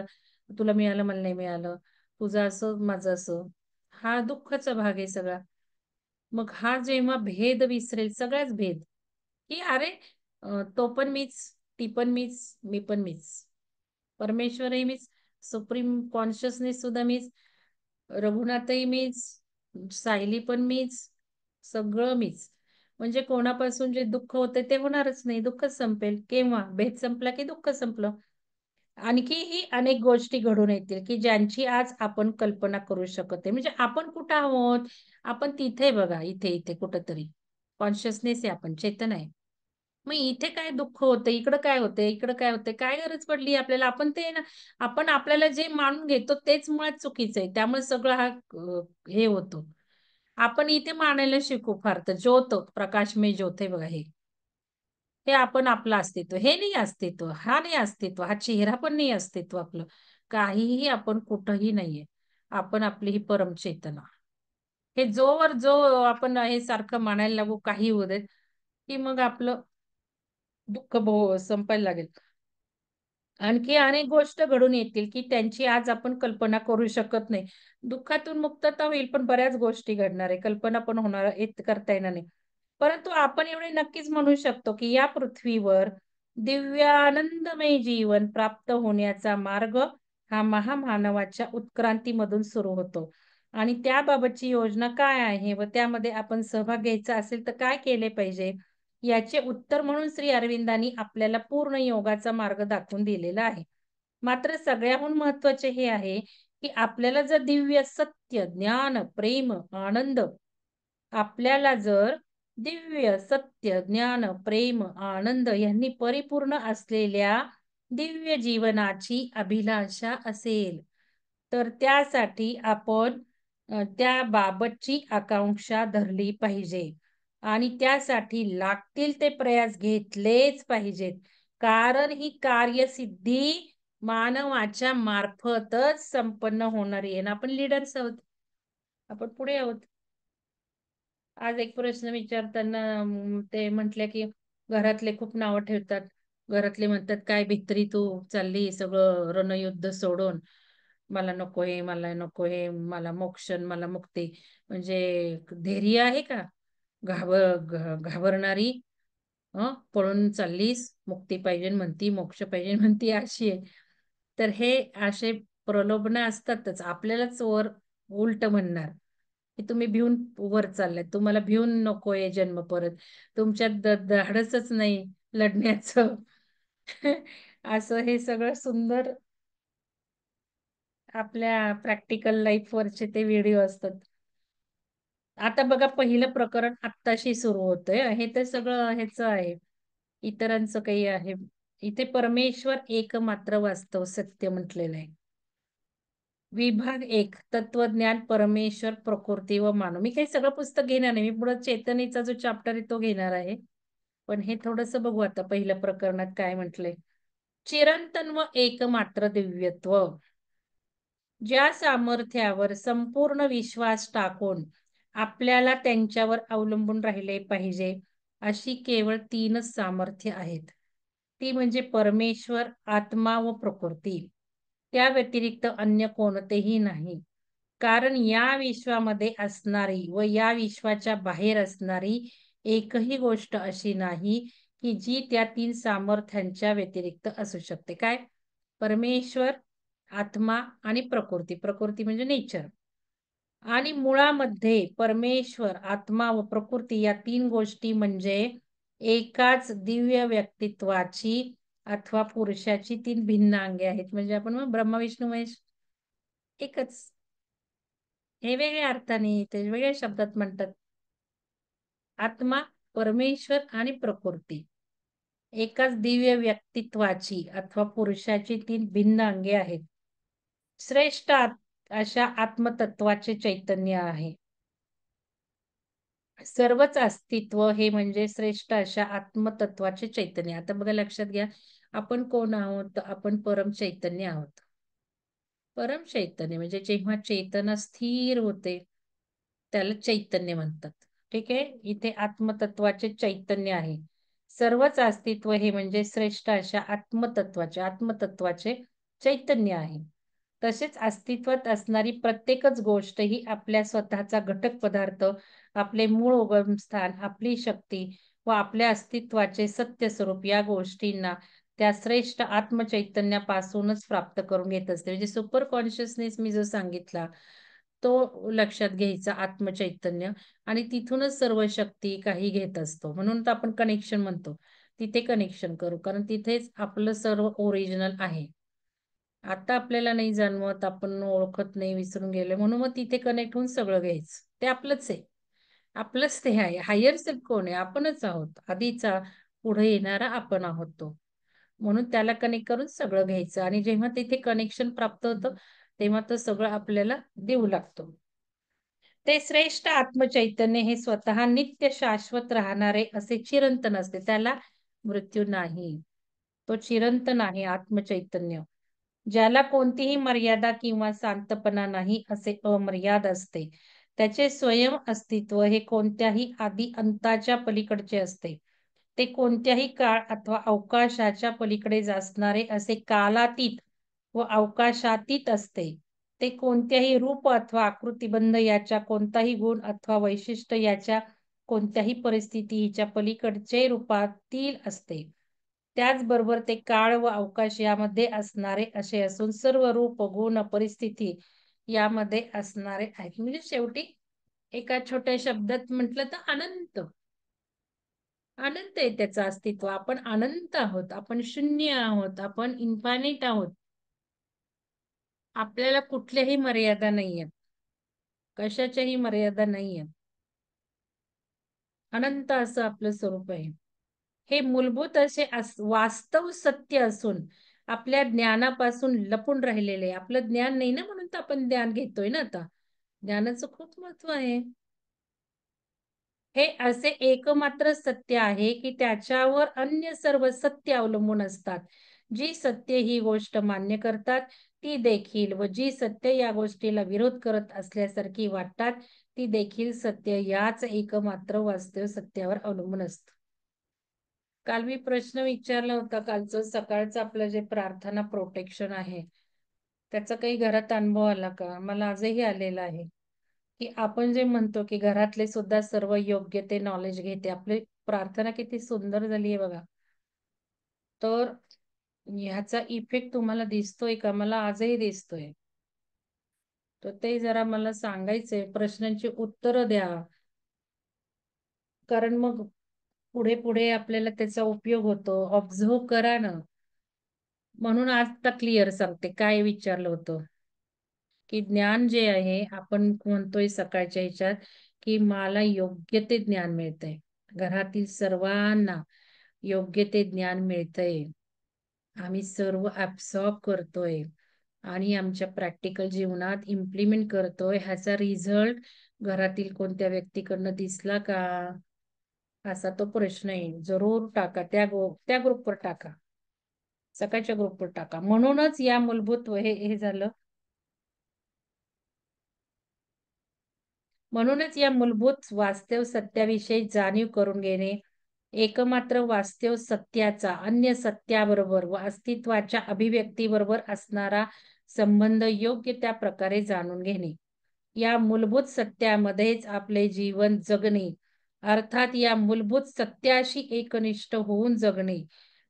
तुला मिळालं, मला नाही मिळालं, तुझं असं माझं असं, हा दुःखाचा भाग आहे सगळा. मग हा जेव्हा भेद विसरेल, सगळ्याच भेद, की अरे तो पण मीच, ती पण मीच, मी पण मीच, परमेश्वरही मीच, सुप्रीम कॉन्शियसनेस सुद्धा मीच, रघुनाथही मीच, सायली पण मीच, सगळं मीच. म्हणजे कोणापासून जे दुःख होते ते होणारच नाही. दुःखच संपेल. केव्हा? भेद संपला की दुःख संपलं. आणखीही अनेक गोष्टी घडून येतील की ज्यांची आज आपण कल्पना करू शकत नाही. म्हणजे आपण कुठं आहोत? आपण तिथे बघा, इथे इथे कुठंतरी कॉन्शियसनेस आहे, आपण चेतन आहे. मग इथे काय दुःख होतं, इकडं काय होतंय, इकडं काय होतंय, काय गरज पडली आपल्याला? आपण ते ना, आपण आपल्याला जे मानून घेतो तेच मुळात चुकीचं आहे. त्यामुळे सगळं हा हे होतो. आपण इथे मानायला शिकू फार तर. ज्योत, प्रकाश में ज्योत आहे बघा हे. हे आपण आपलं अस्तित्व. हे नाही अस्तित्व. हा नाही अस्तित्व. हा चेहरा पण नाही अस्तित्व आपलं. काहीही आपण कुठंही नाहीये. आपण आपली ही परमचेतना. हे जोवर जो आपण हे सारखं मानायला लागू, काही होऊ देत, की मग आपलं दुःख संपायला लागेल. आणखी अनेक गोष्ट घडून येतील की त्यांची आज आपण कल्पना करू शकत नाही. दुःखातून मुक्तता होईल पण बऱ्याच गोष्टी घडणार आहे. कल्पना पण होणार, करता येणार नाही. परंतु आपण एवढे नक्कीच म्हणू शकतो की या पृथ्वीवर दिव्य आनंदमय जीवन प्राप्त होण्याचा मार्ग हा महामानवाच्या उत्क्रांतीमधून सुरू होतो. आणि त्याबाबतची योजना काय आहे व त्यामध्ये आपण सहभाग घ्यायचा असेल तर काय केले पाहिजे, याचे उत्तर म्हणून श्री अरविंदांनी आपल्याला पूर्ण योगाचा मार्ग दाखवून दिलेला आहे. मात्र सगळ्याहून महत्वाचे हे आहे की आपल्याला जर दिव्य सत्य, ज्ञान, प्रेम, आनंद आपल्याला जर दिव्य सत्य, ज्ञान, प्रेम, आनंद यांनी परिपूर्ण असलेल्या दिव्य जीवनाची अभिलाषा असेल, तर त्यासाठी आपण त्याबाबतची आकांक्षा धरली पाहिजे आणि त्यासाठी लागतील ते प्रयास घेतलेच पाहिजेत. कारण ही कार्यसिद्धी मानवाच्या मार्फतच संपन्न होणारी आहे ना. आपण लीडर्स आहोत. आपण पुढे आहोत. आज एक प्रश्न विचारताना ते म्हटले की घरातले खूप नावं ठेवतात. घरातले म्हणतात काय भित्री तू चालली सगळं रणयुद्ध सोडून. मला नको हे, मला नको हे, मला मोक्ष न मला मुक्ती. म्हणजे धैर्य आहे का? घाबरणारी पळून चाललीस, मुक्ती पाहिजे म्हणती, मोक्ष पाहिजे म्हणती अशी आहे. तर हे असे प्रलोभनं असतातच. आपल्यालाच वर उलट म्हणणार. की तुम्ही भिवून वर चाललाय. तुम्हाला भिवून नकोय जन्म परत. तुमच्यात धाडसच नाही लढण्याचं. असं हे सगळं सुंदर आपल्या प्रॅक्टिकल लाईफ वरचे ते व्हिडिओ असतात. आता बघा पहिलं प्रकरण आत्ताशी सुरू होतंय. हे तर सगळं ह्याचं आहे. इतरांचं काही आहे. इथे परमेश्वर एकमात्र वास्तव सत्य म्हटलेलं आहे. विभाग 1 तत्वज्ञान, परमेश्वर, प्रकृती व मानव. मी काही सगळं पुस्तक घेणार नाही. मी पुढे चेतनेचा जो चॅप्टर आहे तो घेणार आहे. पण हे थोडंसं बघू आता पहिल्या प्रकरणात काय म्हटलंय. चिरंतन व एकमात्र दिव्यत्व. ज्या सामर्थ्यावर संपूर्ण विश्वास टाकून आपल्याला त्यांच्यावर अवलंबून राहिले पाहिजे, अशी केवळ 3च सामर्थ्य आहेत. ती म्हणजे परमेश्वर, आत्मा व प्रकृती. त्या व्यतिरिक्त अन्य कोणतेही नाही. कारण या विश्वामध्ये असणारी व या विश्वाच्या बाहेर असणारी एकही गोष्ट अशी नाही की जी त्या 3 सामर्थ्यांच्या व्यतिरिक्त असू शकते. काय? परमेश्वर, आत्मा आणि प्रकृती. प्रकृती म्हणजे नेचर. आणि मुळामध्ये परमेश्वर, आत्मा व प्रकृती या 3 गोष्टी म्हणजे एकाच दिव्य व्यक्तित्वाची अथवा पुरुषाची 3 भिन्न अंगे आहेत. म्हणजे आपण ब्रह्मा, विष्णू, महेश एकच. हे वेगळ्या अर्थाने ते वेगळ्या शब्दात म्हणतात. आत्मा, परमेश्वर आणि प्रकृती एकाच दिव्य व्यक्तित्वाची अथवा पुरुषाची 3 भिन्न अंगे आहेत. श्रेष्ठ अशा आत्मतत्वाचे चैतन्य आहे. सर्वच अस्तित्व हे म्हणजे श्रेष्ठ अशा आत्मतत्वाचे चैतन्य. आता बघा लक्षात घ्या, आपण कोण आहोत? आपण परम चैतन्य आहोत. परम चैतन्य म्हणजे जेव्हा चेतना स्थिर होते त्याला चैतन्य म्हणतात. ठीक आहे. इथे आत्मतत्वाचे चैतन्य आहे. सर्वच अस्तित्व हे म्हणजे श्रेष्ठ अशा आत्मतत्वाचे चैतन्य आहे. तसेच अस्तित्वात असणारी प्रत्येकच गोष्ट ही आपल्या स्वतःचा घटक पदार्थ, आपले मूळ उगमस्थान, आपली शक्ती व आपल्या अस्तित्वाचे सत्य स्वरूप या गोष्टींना त्या श्रेष्ठ आत्मचैतन्यापासूनच प्राप्त करून घेत असते. म्हणजे सुपर कॉन्शियसनेस मी जो सांगितला तो लक्षात घ्यायचा आत्मचैतन्य आणि तिथूनच सर्व शक्ती काही घेत असतो. म्हणून तर आपण कनेक्शन म्हणतो. तिथे कनेक्शन करू कारण तिथेच आपलं सर्व ओरिजिनल आहे. आता आपल्याला नाही जाणवत, आपण ओळखत नाही, विसरून गेलो म्हणून मग तिथे कनेक्ट होऊन सगळं घ्यायचं. ते आपलंच आहे. आपलंच ते आहे. हायर सेल्फ कोण आहे? आपणच आहोत. आधीचा पुढे येणारा आपण आहोत तो. म्हणून त्याला कनेक्ट करून सगळं घ्यायचं आणि जेव्हा तिथे कनेक्शन प्राप्त होतं तेव्हा तो सगळं आपल्याला देऊ लागतो. ते श्रेष्ठ आत्मचैतन्य हे स्वतः नित्य शाश्वत राहणारे असे चिरंतन असते. त्याला मृत्यू नाही. तो चिरंतन आहे आत्मचैतन्य. ज्याला कोणतीही मर्यादा किंवा शांतपणा नाही असे अमर्याद असते. त्याचे स्वयं अस्तित्व हे कोणत्याही आदि अंताच्या पलीकडचे असते. ते कोणत्याही काळ अथवा अवकाशाच्या पलीकडे असणारे असे कालातीत व अवकाशातीत असते. ते कोणत्याही रूप अथवा आकृतिबंध याच्या कोणताही गुण अथवा वैशिष्ट्य याच्या कोणत्याही परिस्थितीच्या पलीकडचे रूपातील असते. त्याचबरोबर ते काळ व अवकाश यामध्ये असणारे असे असून सर्व रूप, गुण, परिस्थिती यामध्ये असणारे आहेत. म्हणजे शेवटी एका छोट्या शब्दात म्हटलं तर अनंत. अनंत आहे त्याचं अस्तित्व. आपण अनंत आहोत. आपण शून्य आहोत. आपण इन्फायनाईट आहोत. आपल्याला कुठल्याही मर्यादा नाहीयेत. कशाच्याही मर्यादा नाहीयेत. अनंत असं आपलं स्वरूप आहे. हे मूलभूत असे वास्तव सत्य असून आपल्या ज्ञानापासून लपून राहिलेले आहे. आपलं ज्ञान नाही ना म्हणून तर आपण ज्ञान घेतोय ना आता. ज्ञानाचं खूप महत्व आहे. हे असे एकमात्र सत्य आहे, की त्याच्यावर अन्य सर्व सत्य अवलंबून असतात. जी सत्य ही गोष्ट मान्य करतात, ती देखील व जी सत्य या गोष्टीला विरोध करत असल्यासारखी वाटतात, ती देखील सत्य याच एकमात्र वास्तव सत्यावर अवलंबून असतं. काल मी प्रश्न विचारला होता, कालचं सकाळचं आपलं जे प्रार्थना प्रोटेक्शन आहे, त्याचा काही घरात अनुभव आला का? मला आजही आलेला आहे. की आपण जे म्हणतो की घरातले सुद्धा सर्व योग्य ते नॉलेज घेते. आपली प्रार्थना किती सुंदर झाली आहे बघा. तर ह्याचा इफेक्ट तुम्हाला दिसतोय का? मला आजही दिसतोय. तर ते जरा मला सांगायचंय. प्रश्नांची उत्तरं द्या. कारण मग पुढे-पुढे आपल्याला त्याचा उपयोग होतो. ऑब्झर्व्ह करा ना. म्हणून आता क्लिअर सांगते काय विचारलं होतं. की ज्ञान जे आहे आपण म्हणतोय सकाळच्या ह्याच्यात, की मला योग्य ते ज्ञान मिळतंय. घरातील सर्वांना योग्य ते ज्ञान मिळतंय. आम्ही सर्व ॲब्सॉर्ब करतोय आणि आमच्या प्रॅक्टिकल जीवनात इम्प्लिमेंट करतोय. ह्याचा रिझल्ट घरातील कोणत्या व्यक्तीकडनं दिसला का? असा तो प्रश्न आहे. जरूर टाका. त्या ग्रुपवर टाका. सकाळच्या ग्रुपवर टाका. म्हणूनच या मूलभूत हे झालं. म्हणूनच या मूलभूत वास्तव सत्याविषयी जाणीव करून घेणे, एकमात्र वास्तव सत्याचा अन्य सत्याबरोबर व अस्तित्वाच्या अभिव्यक्तीबरोबर असणारा संबंध योग्य त्या प्रकारे जाणून घेणे. या मूलभूत सत्यामध्येच आपले जीवन जगणे, अर्थात या मूलभूत सत्याशी एकनिष्ठ होऊन जगणे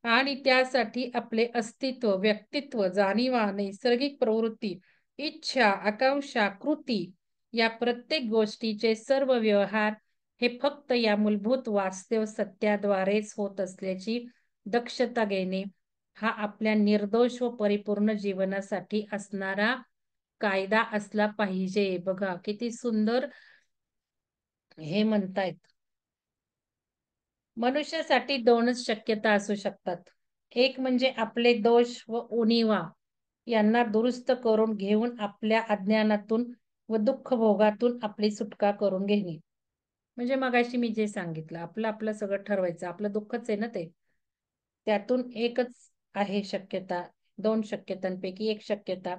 आणि त्यासाठी आपले अस्तित्व, व्यक्तित्व, जाणीवा, नैसर्गिक प्रवृत्ती, इच्छा, आकांक्षा, कृती या प्रत्येक गोष्टीचे सर्व व्यवहार हे फक्त या मूलभूत वास्तव सत्याद्वारेच होत असल्याची दक्षता घेणे हा आपल्या निर्दोष व परिपूर्ण जीवनासाठी असणारा कायदा असला पाहिजे. बघा किती सुंदर हे म्हणतायत. मनुष्यासाठी दोनच शक्यता असू शकतात. एक म्हणजे आपले दोष व उणिवा यांना दुरुस्त करून घेऊन आपल्या अज्ञानातून व दुःख भोगातून आपली सुटका करून घेणे. म्हणजे मगाशी मी जे सांगितलं, आपलं सगळं ठरवायचं. आपलं दुःखच आहे ना ते. त्यातून एकच आहे शक्यता, 2 शक्यतांपैकी एक शक्यता,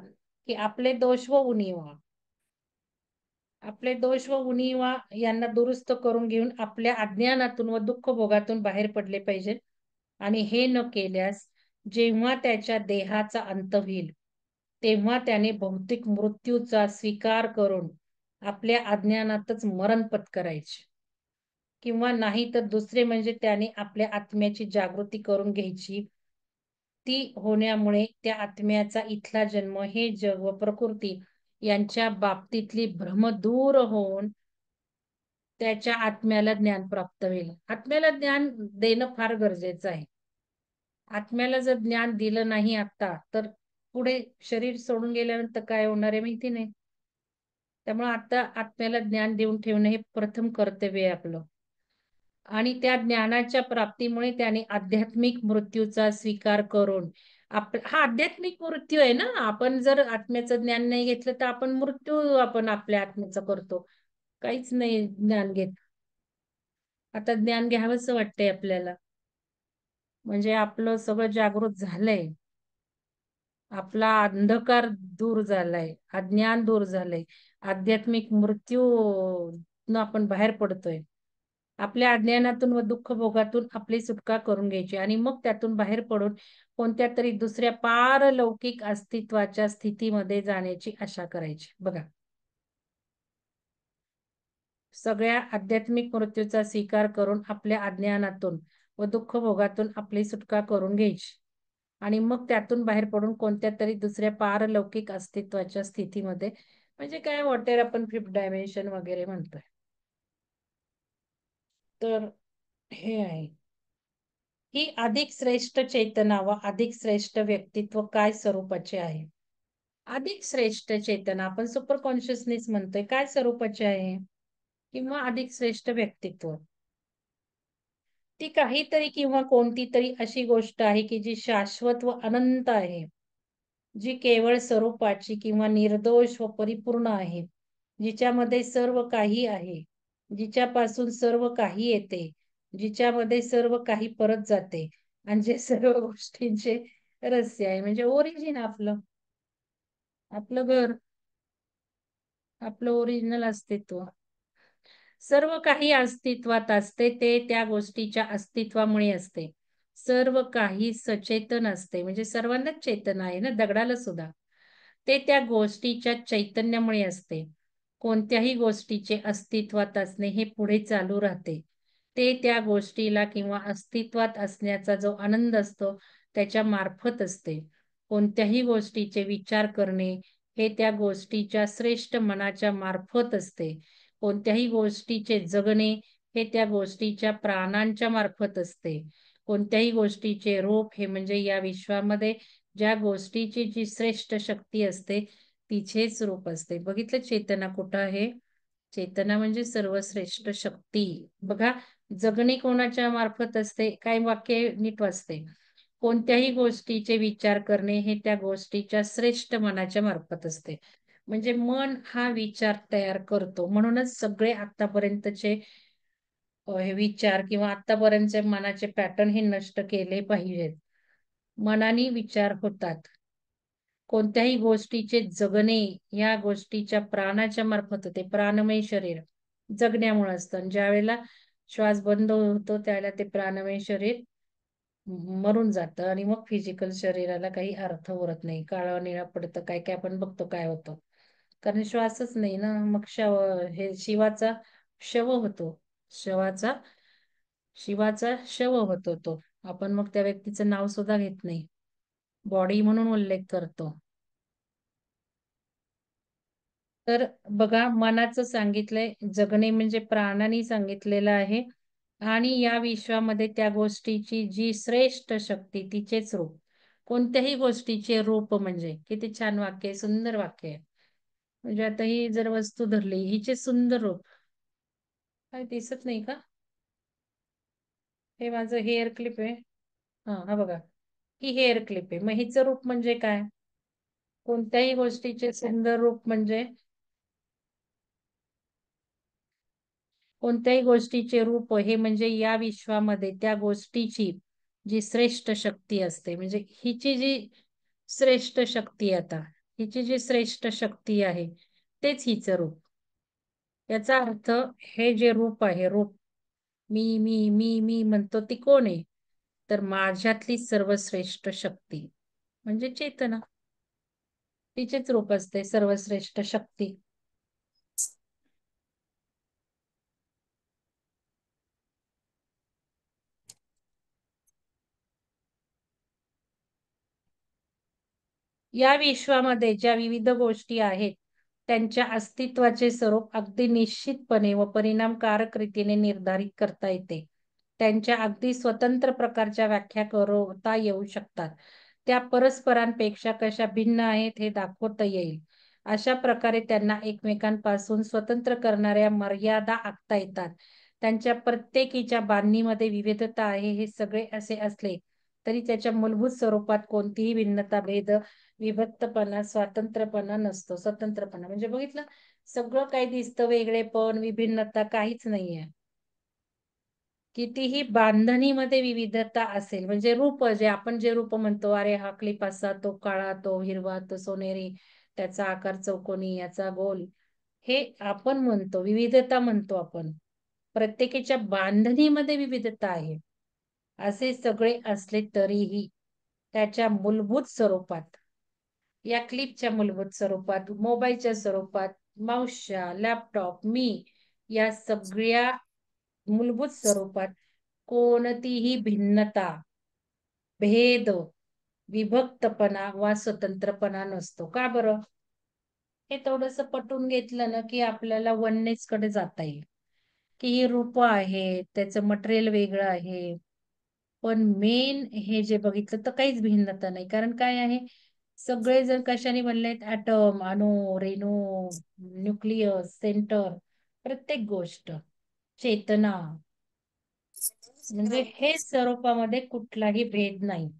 की आपले दोष व उणिवा. आपले दोष व उणिवा यांना दुरुस्त करून घेऊन आपल्या अज्ञानातून व दुःख भोगातून बाहेर पडले पाहिजे. आणि हे न केल्यास जेव्हा त्याच्या देहाचा अंत होईल, तेव्हा त्याने भौतिक मृत्यूचा स्वीकार करून आपल्या अज्ञानातच मरण पत्करायचे. किंवा नाही तर दुसरे म्हणजे त्याने आपल्या आत्म्याची जागृती करून घ्यायची. ती होण्यामुळे त्या आत्म्याचा इथला जन्म, हे जग व प्रकृती यांच्या बाबतीतली भ्रम दूर होऊन त्याच्या आत्म्याला ज्ञान प्राप्त होईल. आत्म्याला ज्ञान देणं फार गरजेचं आहे. आत्म्याला जर ज्ञान दिलं नाही आता, तर पुढे शरीर सोडून गेल्यानंतर काय होणार आहे माहिती नाही. त्यामुळे आता आत्म्याला ज्ञान देऊन ठेवणं हे प्रथम कर्तव्य आहे आपलं. आणि त्या ज्ञानाच्या प्राप्तीमुळे त्याने आध्यात्मिक मृत्यूचा स्वीकार करून हा आध्यात्मिक मृत्यू आहे ना. आपण जर आत्म्याचं ज्ञान नाही घेतलं तर आपण आपल्या आत्म्याचा करतो. काहीच नाही ज्ञान घेत. आता ज्ञान घ्यावंसं वाटतंय आपल्याला. म्हणजे आपलं सगळं जागृत झालंय. आपला अंधकार दूर झालाय, अज्ञान दूर झालंय, आध्यात्मिक मृत्यू आपण बाहेर पडतोय. आपल्या अज्ञानातून व दुःख भोगातून आपली सुटका करून घ्यायची आणि मग त्यातून बाहेर पडून कोणत्या तरी दुसऱ्या पारलौकिक अस्तित्वाच्या स्थितीमध्ये जाण्याची आशा करायची. बघा, सगळ्या आध्यात्मिक मृत्यूचा स्वीकार करून आपल्या अज्ञानातून व दुःख भोगातून आपली सुटका करून घ्यायची आणि मग त्यातून बाहेर पडून कोणत्या तरी दुसऱ्या पारलौकिक अस्तित्वाच्या स्थितीमध्ये, म्हणजे काय व्हॉटेवर आपण फिफ्थ डायमेन्शन वगैरे म्हणतोय. तर हे आहे. ही अधिक श्रेष्ठ चेतना व अधिक श्रेष्ठ व्यक्तित्व काय स्वरूपाचे आहे? अधिक श्रेष्ठ चेतना आपण सुपर कॉन्शियसनेस म्हणतोय, काय स्वरूपाचे आहे? किंवा अधिक श्रेष्ठ व्यक्तित्व. ती काहीतरी किंवा कोणती तरी अशी गोष्ट आहे, की जी शाश्वत व अनंत आहे. जी केवळ स्वरूपाची किंवा निर्दोष व परिपूर्ण आहे. जिच्यामध्ये सर्व काही आहे. जिच्यापासून सर्व काही येते. जिच्यामध्ये सर्व काही परत जाते आणि जे सर्व गोष्टींचे रहस्य आहे. म्हणजे ओरिजिन आपलं. आपलं घर. आपलं ओरिजिनल अस्तित्व. सर्व काही अस्तित्वात असते ते त्या गोष्टीच्या अस्तित्वामुळे असते. सर्व काही सचेतन असते म्हणजे सर्वांनाच चेतन आहे ना दगडाला सुद्धा. ते त्या गोष्टीच्या चैतन्यामुळे असते. कोणत्याही गोष्टीचे अस्तित्वात असणे हे पुढे चालू राहते. ते त्या गोष्टीला किंवा अस्तित्वात असण्याचा जो आनंद असतो त्याच्या मार्फत असते. कोणत्याही गोष्टीचे विचार करणे हे त्या गोष्टीच्या श्रेष्ठ मनाच्या मार्फत असते. कोणत्याही गोष्टीचे जगणे हे त्या गोष्टीच्या प्राणांच्या मार्फत असते. कोणत्याही गोष्टीचे रूप हे म्हणजे या विश्वामध्ये ज्या गोष्टीची जी श्रेष्ठ शक्ती असते तिचेच रूप असते. बघितलं चेतना कुठं आहे? चेतना म्हणजे सर्वश्रेष्ठ शक्ती. बघा जगणे कोणाच्या मार्फत असते? काय वाक्य नीट वाचते. कोणत्याही गोष्टीचे विचार करणे हे त्या गोष्टीच्या श्रेष्ठ मनाच्या मार्फत असते. म्हणजे मन हा विचार तयार करतो. म्हणूनच सगळे आतापर्यंतचे हे विचार किंवा आतापर्यंतचे मनाचे पॅटर्न हे नष्ट केले पाहिजेत. मनाने विचार होतात. कोणत्याही गोष्टीचे जगणे या गोष्टीच्या प्राणाच्या मार्फत होते. प्राणमय शरीर जगण्यामुळे असतं. आणि ज्यावेळेला श्वास बंद होतो त्यावेळेला ते प्राणमय शरीर मरून जातं आणि मग फिजिकल शरीराला काही अर्थ उरत नाही. काळं निळं पडतं. काय काय आपण बघतो काय होतं. कारण श्वासच नाही ना. मग हे शिवाचा शव होतो. शवाचा शिवाचा शव होतो तो. आपण मग त्या व्यक्तीचं नाव सुद्धा घेत नाही. बॉडी म्हणून उल्लेख करतो. तर बघा मनाचं सांगितलंय जगणे म्हणजे प्राणांनी सांगितलेलं आहे आणि या विश्वामध्ये त्या गोष्टीची जी श्रेष्ठ शक्ती तिचेच रूप. कोणत्याही गोष्टीचे रूप म्हणजे किती छान वाक्य आहे, सुंदर वाक्य आहे. म्हणजे आता ही जर वस्तू धरली हिचे सुंदर रूप काय दिसत नाही का? हे माझं हेअर क्लिप आहे. हा बघा ही हेअर क्लिप आहे. मग हिचं रूप म्हणजे काय? कोणत्याही गोष्टीचे सुंदर रूप म्हणजे कोणत्याही गोष्टीचे रूप हे म्हणजे या विश्वामध्ये त्या गोष्टीची जी श्रेष्ठ शक्ती असते म्हणजे हिची जी श्रेष्ठ शक्ती आता हिची जी श्रेष्ठ शक्ती आहे तेच हिचं रूप. याचा अर्थ हे जे रूप आहे रूप मी म्हणतो ती कोण आहे? तर माझ्यातली सर्वश्रेष्ठ शक्ती म्हणजे चेतना. तिचेच रूप असते सर्वश्रेष्ठ शक्ती. या विश्वामध्ये ज्या विविध गोष्टी आहेत त्यांच्या अस्तित्वाचे स्वरूप अगदी निश्चितपणे व परिणामकारक रीतीने निर्धारित करता येते. त्यांच्या अगदी स्वतंत्र प्रकारच्या व्याख्या करता येऊ शकतात. त्या परस्परांपेक्षा कशा भिन्न आहेत हे दाखवता येईल. अशा प्रकारे त्यांना एकमेकांपासून स्वतंत्र करणाऱ्या मर्यादा आखता येतात. त्यांच्या प्रत्येकीच्या बांधणीमध्ये विविधता आहे हे सगळे असे असले तरी त्याच्या मूलभूत स्वरूपात कोणतीही भिन्नता भेद विभक्तपणा स्वातंत्र्यपणा नसतो. स्वतंत्रपणा म्हणजे बघितलं सगळं काही दिसतं वेगळेपण विभिन्नता काहीच नाहीये. कितीही बांधणीमध्ये विविधता असेल म्हणजे रूप जे आपण जे रूप म्हणतो अरे हा क्लिप असा तो काळा तो हिरवा तो सोनेरी त्याचा आकार चौकोनी याचा गोल हे आपण म्हणतो विविधता म्हणतो आपण. प्रत्येकीच्या बांधणीमध्ये विविधता आहे. असे सगळे असले तरीही त्याच्या मूलभूत स्वरूपात या क्लिपच्या मूलभूत स्वरूपात मोबाईलच्या स्वरूपात माऊसच्या लॅपटॉप मी या सगळ्या मूलभूत स्वरूपात कोणतीही भिन्नता भेद विभक्तपणा वा स्वतंत्रपणा नसतो. का बरं? हे थोडस पटवून घेतलं ना की आपल्याला वननेस कडे जाता येईल की ही रूप आहे त्याचं मटेरियल वेगळं आहे. पण मेन हे जे बघितलं तर काहीच भिन्नता नाही कारण काय आहे सगळे जण कशाने बनलेत? ऍटम, अणू, रेणू, न्यूक्लियस, सेंटर, प्रत्येक गोष्ट, चेतना. म्हणजे हे स्वरूपामध्ये कुठलाही भेद नाही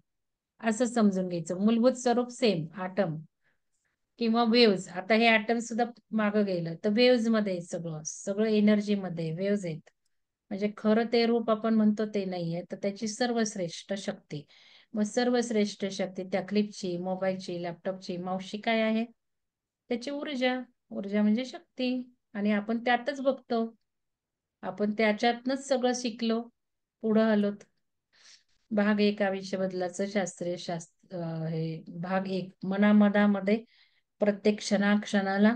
असं समजून घ्यायचं. मूलभूत स्वरूप सेम, ॲटम किंवा वेव्ज. आता हे ॲटम सुद्धा मागं गेलं तर वेव्ज मध्ये आहे, सगळं सगळं एनर्जी मध्ये वेव्ज आहेत. म्हणजे खरं ते रूप आपण म्हणतो ते नाहीये, तर त्याची सर्वश्रेष्ठ शक्ती. मग सर्वश्रेष्ठ शक्ती त्या क्लिपची, मोबाईलची, लॅपटॉपची, माऊसची काय आहे? त्याची ऊर्जा. ऊर्जा म्हणजे शक्ती. आणि आपण त्यातच बघतो, आपण त्याच्यातनच सगळं शिकलो, पुढं आलोत. भाग एक आयुष्य बदलाचं शास्त्रीय शास्त्र हे भाग एक, मनामनामध्ये प्रत्येक क्षणाक्षणाला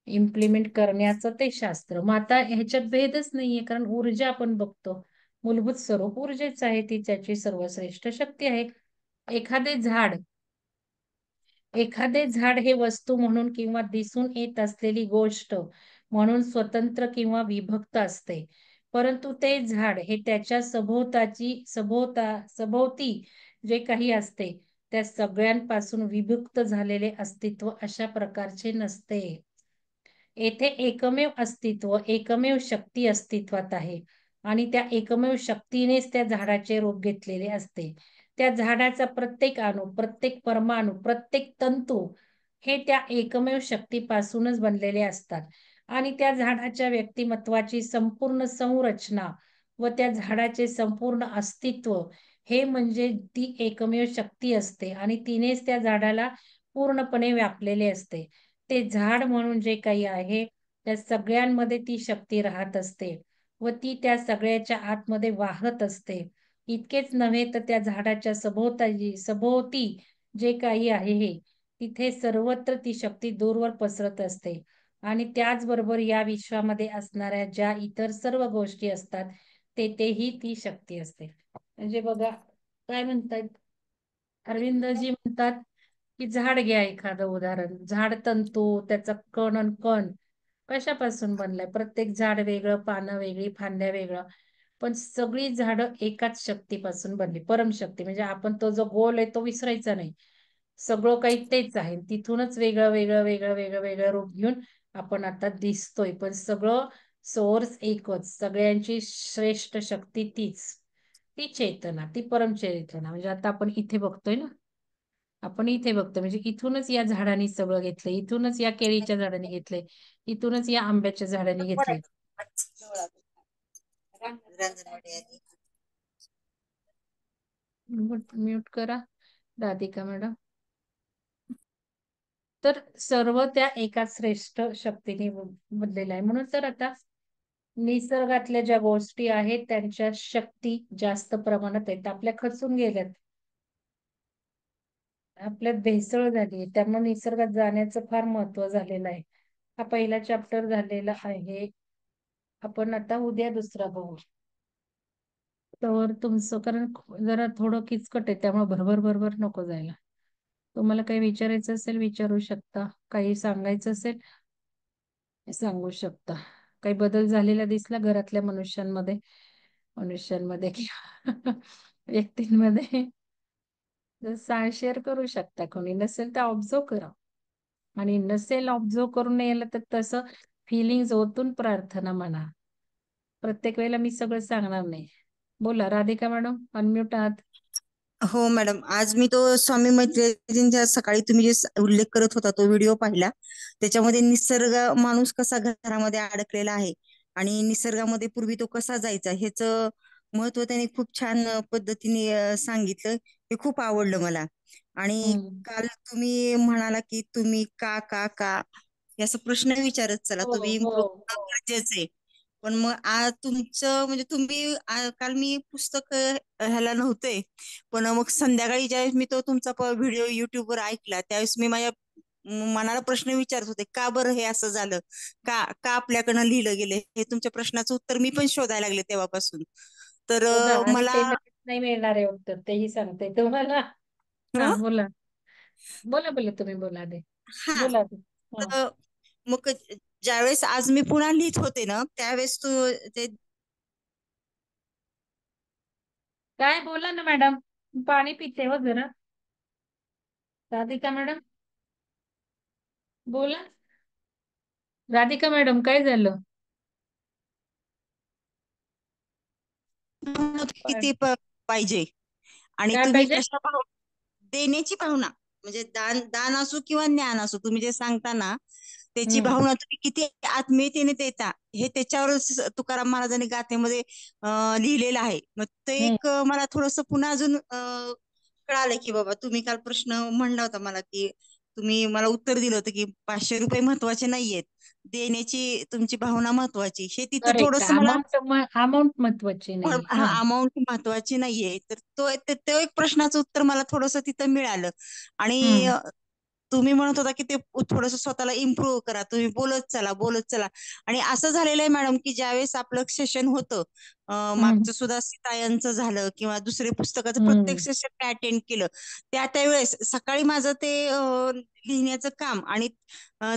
इम्प्लिमेंट करण्याचं ते शास्त्र. मग आता ह्याच्यात भेदच नाहीये, कारण ऊर्जा आपण बघतो, मूलभूत स्वरूप ऊर्जेच आहे, ती त्याची सर्वश्रेष्ठ शक्ती आहे. एखादे झाड एखादे झाड हे वस्तू म्हणून किंवा दिसून येत असलेली गोष्ट म्हणून स्वतंत्र किंवा विभक्त असते. परंतु ते झाड हे त्याच्या सभोवती जे काही असते त्या सगळ्यांपासून विभक्त झालेले अस्तित्व अशा प्रकारचे नसते. येथे एकमेव अस्तित्व, एकमेव शक्ती अस्तित्वात आहे आणि त्या एकमेव शक्तीनेच त्या झाडाचे रूप घेतलेले असते. त्या झाडाचा प्रत्येक अणू, प्रत्येक परमाणू, प्रत्येक तंतू हे त्या एकमेव शक्तीपासूनच बनलेले असतात. आणि त्या झाडाच्या व्यक्तिमत्वाची संपूर्ण संरचना व त्या झाडाचे संपूर्ण अस्तित्व हे म्हणजे ती एकमेव शक्ती असते आणि तिनेच त्या झाडाला पूर्णपणे व्यापलेले असते. ते झाड म्हणून जे काही आहे त्या सगळ्यांमध्ये ती शक्ती राहत असते व ती त्या सगळ्याच्या आतमध्ये वाहत असते. इतकेच नव्हे तर त्या झाडाच्या सभोवती जे काही आहे हे तिथे सर्वत्र ती शक्ती दूरवर पसरत असते. आणि त्याचबरोबर या विश्वामध्ये असणाऱ्या ज्या इतर सर्व गोष्टी असतात तेथेही ती शक्ती असते. म्हणजे बघा काय म्हणतात अरविंदजी म्हणतात की झाड घ्या एखादं उदाहरण, झाड तंतू, त्याचा कण अन कण कशापासून बनलाय? प्रत्येक झाड वेगळं, पानं वेगळी, फांद्या वेगळं, पण सगळी झाडं एकाच शक्तीपासून बनली, परमशक्ती. म्हणजे आपण तो जो गोल आहे तो विसरायचा नाही, सगळं काही तेच आहे. तिथूनच वेगळं वेगळं वेगळं वेगळं वेगळं रूप घेऊन आपण आता दिसतोय, पण सगळं सोर्स एकच, सगळ्यांची श्रेष्ठ शक्ती तीच, ती चेतना, ती परमचेतना. म्हणजे आता आपण इथे बघतोय ना, आपण इथे बघतो म्हणजे इथूनच या झाडांनी सगळं घेतलंय, इथूनच या केळीच्या झाडांनी घेतलंय, इथूनच या आंब्याच्या झाडांनी घेतलंय. म्यूट करा राधिका मॅडम. तर सर्व त्या एका श्रेष्ठ शक्तीने बनलेलं आहे. म्हणून तर आता निसर्गातल्या ज्या गोष्टी आहेत त्यांच्या शक्ती जास्त प्रमाणात आहेत, आपल्या खचून गेल्यात, आपल्यात भेसळ झाली, त्यामुळे निसर्गात जाण्याचं फार महत्व झालेलं आहे. हा पहिला चॅप्टर झालेला आहे, आपण आता उद्या दुसरा बघू. तर तुमचं कारण जरा थोडं किचकट आहे त्यामुळे भरभर भरभर नको जायला. तुम्हाला काही विचारायचं असेल विचारू शकता, काही सांगायचं असेल सांगू शकता. काही बदल झालेला दिसला घरातल्या मनुष्यांमध्ये किंवा व्यक्तींमध्ये शेअर करू शकता. कोणी नसेल तर ऑब्झर्व करा, आणि नसेल ऑब्झर्व करून यायला तर तसं फिलिंग्स ओतून प्रार्थना म्हणा. प्रत्येक वेळेला मी सगळं सांगणार नाही. बोला राधिका मॅडम, अनम्यूट आहात. हो मॅडम, आज मी तो स्वामी मैत्रिणींच्या सकाळी तुम्ही जे उल्लेख करत होता तो व्हिडिओ पाहिला. त्याच्यामध्ये निसर्ग माणूस कसा घरामध्ये अडकलेला आहे आणि निसर्गामध्ये पूर्वी तो कसा जायचा ह्याच महत्व त्यांनी खूप छान पद्धतीने सांगितलं. हे खूप आवडलं मला. आणि हम्म. काल तुम्ही म्हणाला की तुम्ही का का का याचा प्रश्न विचारत चला, हो तुम्ही हो इम्प्रूव्ह गरजेचं आहे. पण मग आज तुमचं म्हणजे तुम्ही काल मी पुस्तक ह्याला नव्हते, पण मग संध्याकाळी ज्यावेळेस मी तो तुमचा व्हिडिओ युट्यूबवर ऐकला त्यावेळेस मी माझ्या मनाला प्रश्न विचारत होते, का बरं हे असं झालं, का का आपल्याकडनं लिहिलं गेलं, हे तुमच्या प्रश्नाचं उत्तर मी पण शोधायला लागले तेव्हापासून. तर शोधा, आणि मला ते लगेच नाही मिळणार आहे उत्तर, तेही सांगते तुम्हाला. हा हं? बोला, बोला बोला तुम्ही बोला दे, हा बोला दे. हा तर मग ज्यावेळेस आज मी पुन्हा लिहित होते ना त्यावेळेस तू ते काय बोला ना मॅडम, पाणी पिते हो जरा. राधिका मॅडम बोला. राधिका मॅडम काय झालं? किती पाहिजे आणि काय तुम्ही पाहिजे? कशा देण्याची भावना, म्हणजे दान दान असो किंवा ज्ञान असो, तुम्ही जे सांगता ना त्याची हम्म. भावना तुम्ही किती आत्मीयतेने देता, हे त्याच्यावरच तुकाराम महाराजांनी गाथेमध्ये लिहिलेलं आहे. मग ते हम्म. एक मला थोडस पुन्हा अजून कळालं की बाबा तुम्ही काल प्रश्न म्हणला होता मला, की तुम्ही मला उत्तर दिलं होतं की 500 रुपये महत्वाचे नाहीयेत, देण्याची तुमची भावना महत्वाची, हे तिथं करेक्ट. थोडस मला अमाऊंट महत्वाची नाही. हा हा. अमाऊंट महत्वाची नाहीये. तर तो एक प्रश्नाचं उत्तर मला थोडस तिथं मिळालं. आणि हम्म. तुम्ही म्हणत होता की ते थोडस स्वतःला इम्प्रूव्ह करा, तुम्ही बोलत चला बोलत चला. आणि असं झालेलं आहे मॅडम की ज्यावेळेस आपलं सेशन होतं, हम्म. मागचं सुद्धा सीतायनचं झालं किंवा दुसरे पुस्तकाचं प्रत्येक हम्म. सेशन मी अटेंड केलं, त्यावेळेस सकाळी माझं ते लिहिण्याचं काम आणि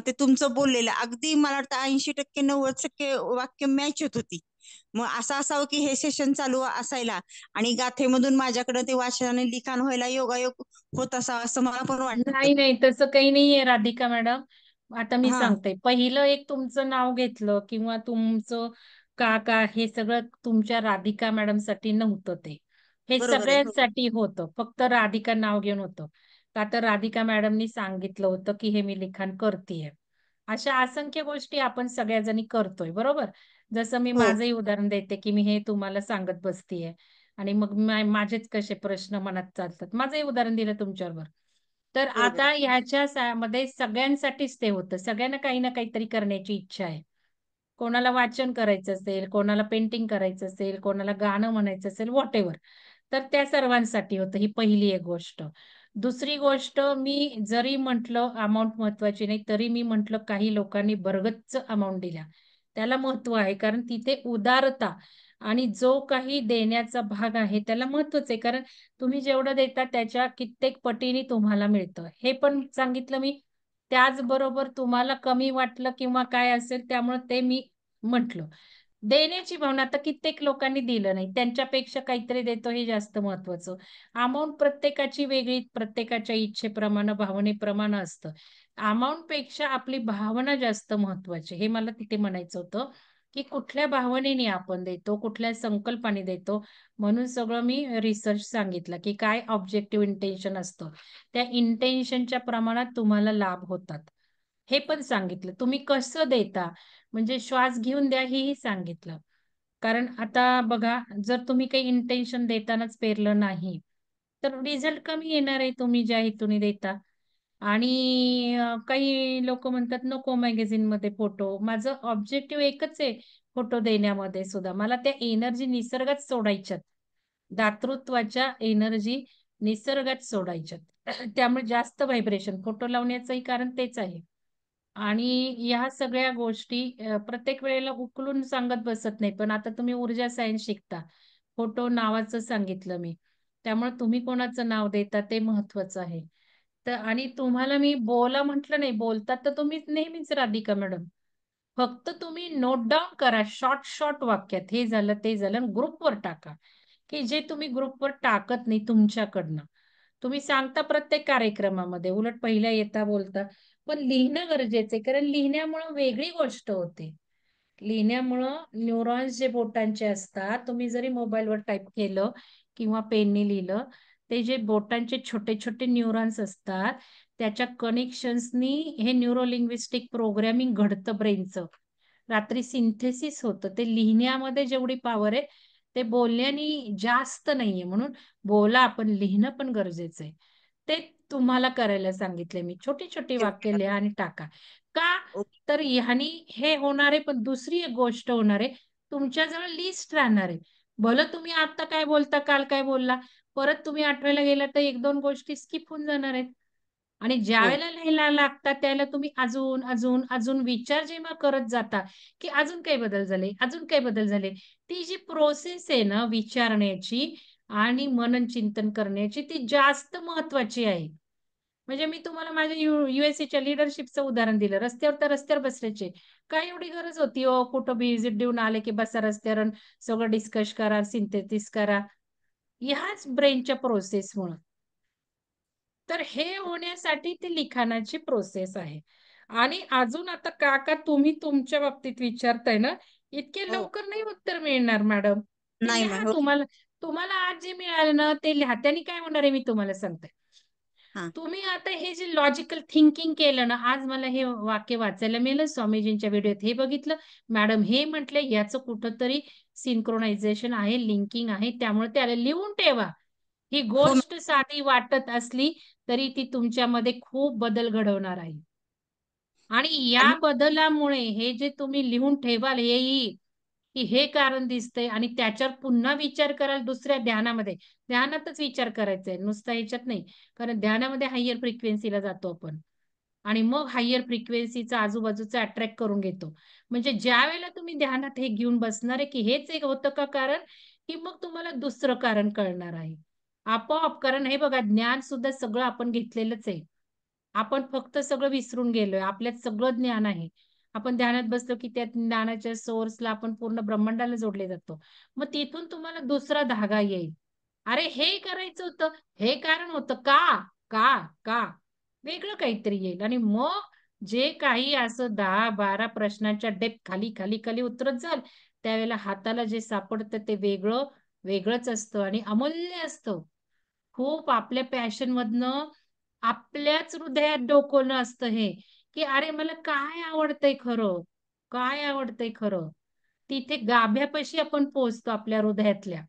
ते तुमचं बोललेलं अगदी मला वाटतं 80% 90% वाक्य मॅच होत होती. मग असं असावं की हे सेशन चालू असायला आणि गाथेमधून माझ्याकडे ते वाचन आणि लिखाण व्हायला योगायोग होत असावा, असं मला पण वाटतं. नाही नाही, तसं काही नाहीये राधिका मॅडम. आता मी हा, सांगते, पहिलं एक तुमचं नाव घेतलं किंवा तुमचं का हे सगळं तुमच्या राधिका मॅडम साठी नव्हतं ते. हे बरोबर आहे. हो, सगळ्यांसाठी होतं, फक्त राधिका नाव घेऊन होतं. का तर राधिका मॅडमनी सांगितलं होतं की हे मी लिखाण करतेय. अशा असंख्य गोष्टी आपण सगळ्याजणी करतोय, बरोबर. जसं मी हो, माझंही उदाहरण देते की मी हे तुम्हाला सांगत बसतीये आणि मग माझेच कसे प्रश्न मनात चालतात. माझंही उदाहरण दिलं तुमच्यावर. तर बरोबर आता आहे. मध्ये सगळ्यांसाठीच ते होतं. सगळ्यांना काही ना काहीतरी करण्याची इच्छा आहे. कोणाला वाचन करायचं असेल, कोणाला पेंटिंग करायचं असेल, कोणाला गाणं म्हणायचं असेल, व्हॉटेव्हर. तर त्या सर्वांसाठी होतं. ही पहिली एक गोष्ट. दुसरी गोष्ट, मी जरी म्हटलं अमाउंट महत्वाची नाही, तरी मी म्हटलं काही लोकांनी भरगच्च अमाउंट दिल्या. त्याला महत्व आहे, कारण तिथे उदारता आणि जो काही देण्याचा भाग आहे त्याला महत्वच आहे. कारण तुम्ही जेवढं देता त्याच्या कित्येक पटीने तुम्हाला मिळतं, हे पण सांगितलं मी. त्याचबरोबर तुम्हाला कमी वाटलं किंवा काय असेल, त्यामुळे ते मी म्हटलं. देण्याची भावना, आता कित्येक लोकांनी दिलं नाही, त्यांच्यापेक्षा काहीतरी देतो हे जास्त महत्वाचं. अमाऊंट प्रत्येकाची वेगळी, प्रत्येकाच्या इच्छेप्रमाणे भावनेप्रमाणे असतं. अमाऊंट पेक्षा आपली भावना जास्त महत्वाची, हे मला तिथे म्हणायचं होतं. की कुठल्या भावनेने आपण देतो, कुठल्या संकल्पाने देतो. म्हणून सगळं मी रिसर्च सांगितलं की काय ऑब्जेक्टिव्ह इंटेन्शन असतं. त्या इंटेन्शनच्या प्रमाणात तुम्हाला लाभ होतात, हे पण सांगितलं. तुम्ही कसं देता, म्हणजे श्वास घेऊन द्या हेही सांगितलं. कारण आता बघा, जर तुम्ही काही इंटेन्शन देतानाच पेरलं नाही, तर रिझल्ट कमी येणार आहे तुम्ही ज्या हेतूने देता. आणि काही लोक म्हणतात नको मॅगझिन मध्ये फोटो. माझं ऑब्जेक्टिव्ह एकच आहे फोटो देण्यामध्ये सुद्धा. मला त्या एनर्जी निसर्गात सोडायच्यात. दातृत्वाच्या एनर्जी निसर्गात सोडायच्यात. त्यामुळे जास्त व्हायब्रेशन फोटो लावण्याचंही कारण तेच आहे. आणि ह्या सगळ्या गोष्टी प्रत्येक वेळेला उकलून सांगत बसत नाही. पण आता तुम्ही ऊर्जा सायन्स शिकता, फोटो नावाचं सांगितलं मी. त्यामुळे तुम्ही कोणाचं नाव देता ते महत्वाचं आहे. तर आणि तुम्हाला मी बोला म्हटलं नाही, बोलतात तर तुम्ही नेहमीच राधिका मॅडम. फक्त तुम्ही नोट डाऊन करा शॉर्ट शॉर्ट वाक्यात, हे झालं ते झालं, ग्रुपवर टाका. की जे तुम्ही ग्रुपवर टाकत नाही तुमच्याकडनं. तुम्ही सांगता प्रत्येक कार्यक्रमामध्ये, उलट पहिल्या येता बोलता. पण लिहिणं गरजेचं आहे, कारण लिहिण्यामुळं वेगळी गोष्ट होते. लिहिण्यामुळं न्यूरॉन्स जे बोटांचे असतात, तुम्ही जरी मोबाईलवर टाईप केलं किंवा पेनने लिहिलं, ते जे बोटांचे छोटे छोटे न्यूरॉन्स असतात, त्याच्या कनेक्शन्सनी हे न्यूरोलिंग्विस्टिक प्रोग्रॅमिंग घडतं ब्रेनचं. रात्री सिंथेसिस होतं. ते लिहिण्यामध्ये जेवढी पॉवर आहे, ते बोलण्याने जास्त नाहीये. म्हणून बोला, आपण लिहिणं पण गरजेचं आहे. ते तुम्हाला करायला सांगितले मी. छोटी छोटी ओके, वाक्य ओके, लिहा आणि टाका. का? ओके. तर ह्यानी हे होणार आहे, पण दुसरी एक गोष्ट होणार आहे, तुमच्याजवळ लिस्ट राहणार आहे. भलं तुम्ही आता काय बोलता, काल काय बोलला, परत तुम्ही आठवायला गेला तर एक दोन गोष्टी स्किप होऊन जाणार आहेत. आणि ज्या हो, वेळेला लिहायला लागतात त्यावेळेला तुम्ही अजून अजून अजून विचार जेव्हा करत जाता, की अजून काय बदल झाले, अजून काय बदल झाले. ती जी प्रोसेस आहे ना विचारण्याची आणि मनन चिंतन करण्याची, ती जास्त महत्वाची आहे. म्हणजे मी तुम्हाला माझ्या युएससीच्या लिडरशिपचं उदाहरण दिलं. रस्त्यावर तर रस्त्यावर बसायचे. काय एवढी गरज होती हो, कुठं व्हिजिट देऊन आले की बसा रस्त्यावर आणि सगळं डिस्कस करा, सिंथेसिस करा. ह्याच ब्रेनच्या प्रोसेसमुळे. तर हे होण्यासाठी ती लिखाणाची प्रोसेस आहे. आणि अजून आता काका तुम्ही तुमच्या बाबतीत विचारताय ना, इतके हो. लवकर नाही उत्तर मिळणार मॅडम. ते नाही लिहा मॅम. हो. तुम्हाला. तुम्हाला आज जे मिळालं ना ते लिहा. त्यांनी काय होणार आहे मी तुम्हाला सांगते. हा. तुम्ही आता हे जे लॉजिकल थिंकिंग केलं ना, आज मला हे वाक्य वाचायला मिळालं स्वामीजींच्या व्हिडिओत, हे बघितलं मॅडम हे म्हटले याचं कुठंतरी सिंक्रोनायझेशन आहे, लिंकिंग आहे, त्यामुळे त्याला लिहून ठेवा. ही हो गोष्ट साधी वाटत असली तरी ती तुमच्यामध्ये खूप बदल घडवणार आहे. आणि या मॅम. बदलामुळे हे जे तुम्ही लिहून ठेवाल हेही, की हे कारण दिसतंय आणि त्याच्यावर पुन्हा विचार कराल दुसऱ्या ध्यानामध्ये. ध्यानातच विचार करायचा आहे, नुसता ह्याच्यात नाही. कारण ध्यानामध्ये हायर फ्रिक्वेन्सीला जातो आपण. आणि मग हायर फ्रिक्वेन्सीचा आजूबाजूचा अट्रॅक्ट करून घेतो. म्हणजे ज्या वेळेला तुम्ही ध्यानात हे घेऊन बसणार आहे, की हेच एक होतं का कारण, की मग तुम्हाला दुसरं कारण कळणार आहे. आपोआप. कारण हे बघा ज्ञान सुद्धा सगळं आपण घेतलेलंच आहे. आपण फक्त सगळं विसरून गेलोय. आपल्यात सगळं ज्ञान आहे. आपण ध्यानात बसलो की त्या ज्ञानाच्या सोर्सला आपण पूर्ण ब्रह्मांडाला जोडले जातो. मग तिथून तुम्हाला दुसरा धागा येईल. अरे हे करायचं होतं, हे कारण होतं का? का? का? वेगळं काहीतरी येईल आणि मग जे काही असं 10-12 प्रश्नांच्या डेप्थ खाली, खाली, खाली उतरत जाल, त्यावेळेला हाताला जे सापडतं ते वेगळं, वेगळंच असतं आणि अमूल्य असतं. खूप आपल्या पॅशन मधनं आपल्याच हृदयात डोकवणं असतं हे, की अरे मला काय आवडतंय खरं? काय आवडतंय खरं? तिथे गाभ्यापाशी आपण पोहोचतो आपल्या हृदयातल्या,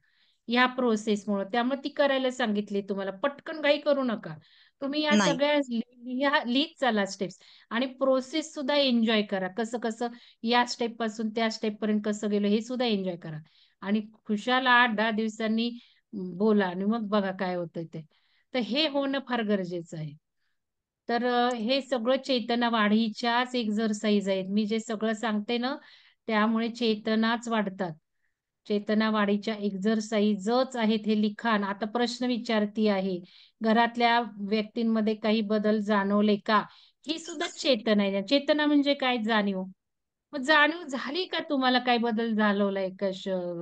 या प्रोसेसमुळं. त्यामुळे ती करायला सांगितली तुम्हाला. पटकन घाई करू नका. तुम्ही या नाही. सगळ्या लिहित चला स्टेप्स आणि प्रोसेस सुद्धा एन्जॉय करा. कसं-कसं या स्टेप पासून त्या स्टेप पर्यंत कसं गेलो हे सुद्धा एन्जॉय करा. आणि खुशाल 8-10 दिवसांनी बोला आणि मग बघा काय होतंय ते. तर हे होणं फार गरजेचं आहे. तर हे सगळं चेतना वाढीच्याच एक्सरसाइज आहेत. मी जे सगळं सांगते ना, त्यामुळे चेतनाच वाढतात. चेतना वाढीच्या एक्सरसाइजच आहेत हे लिखाण. आता प्रश्न विचारती आहे, घरातल्या व्यक्तींमध्ये काही बदल जाणवले का? ही सुद्धा चेतना आहे. चेतना म्हणजे काय? जाणीव. मग जाणीव झाली का तुम्हाला काय बदल जाणवलाय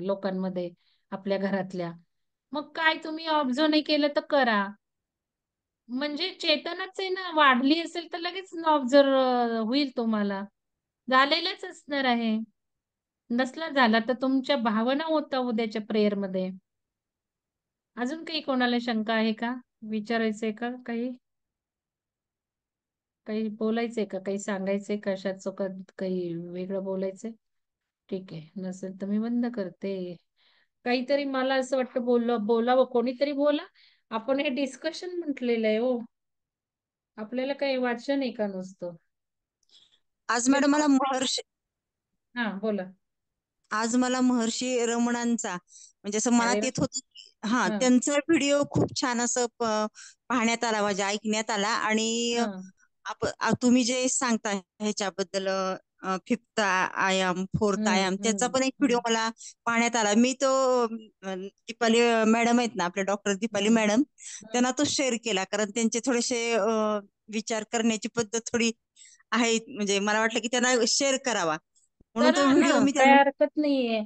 लोकांमध्ये आपल्या घरातल्या? मग काय तुम्ही ऑब्झर्व्ह नाही केलं तर करा. म्हणजे चेतनाच आहे ना, वाढली असेल तर लगेच ऑब्झर्व्ह होईल तुम्हाला. झालेलंच असणार आहे. नसला झाला तर तुमच्या भावना होता उद्याच्या प्रेयरमध्ये. अजून काही कोणाला शंका आहे का? विचारायचंय का काही? काही बोलायचंय का? काही सांगायचंय कशाचं का काही वेगळं बोलायचंय? ठीक आहे. नसेल तर मी बंद करते. काहीतरी मला असं वाटतं बोलावं कोणीतरी बोला. आपण हे डिस्कशन म्हटलेलं आहे हो. आपल्याला काही वाचन आहे का नुसतं? आज ते मॅडम मला फक्त महर्षी हां, बोला. आज मला महर्षी रमणांचा म्हणजे असं अरे मनात वाह! येत होतं की हा हां, त्यांचा व्हिडिओ खूप छान असं पाहण्यात आला, माझ्या ऐकण्यात आला. आणि हां. तुम्ही जे सांगता ह्याच्याबद्दल फिफ्थ आयाम, फोर्थ हं, आयाम, त्याचा हं, पण एक व्हिडिओ हं, मला पाहण्यात आला. मी तो दीपाली मॅडम आहेत ना, आपल्या डॉक्टर दीपाली हं, मॅडम, हं. त्यांना तो शेअर केला. कारण त्यांचे थोडेसे विचार करण्याची पद्धत थोडी आहे, म्हणजे मला वाटलं की त्यांना शेअर करावा, म्हणून तो करा ना, व्हिडिओ मी काही त्यांना हरकत नाहीये.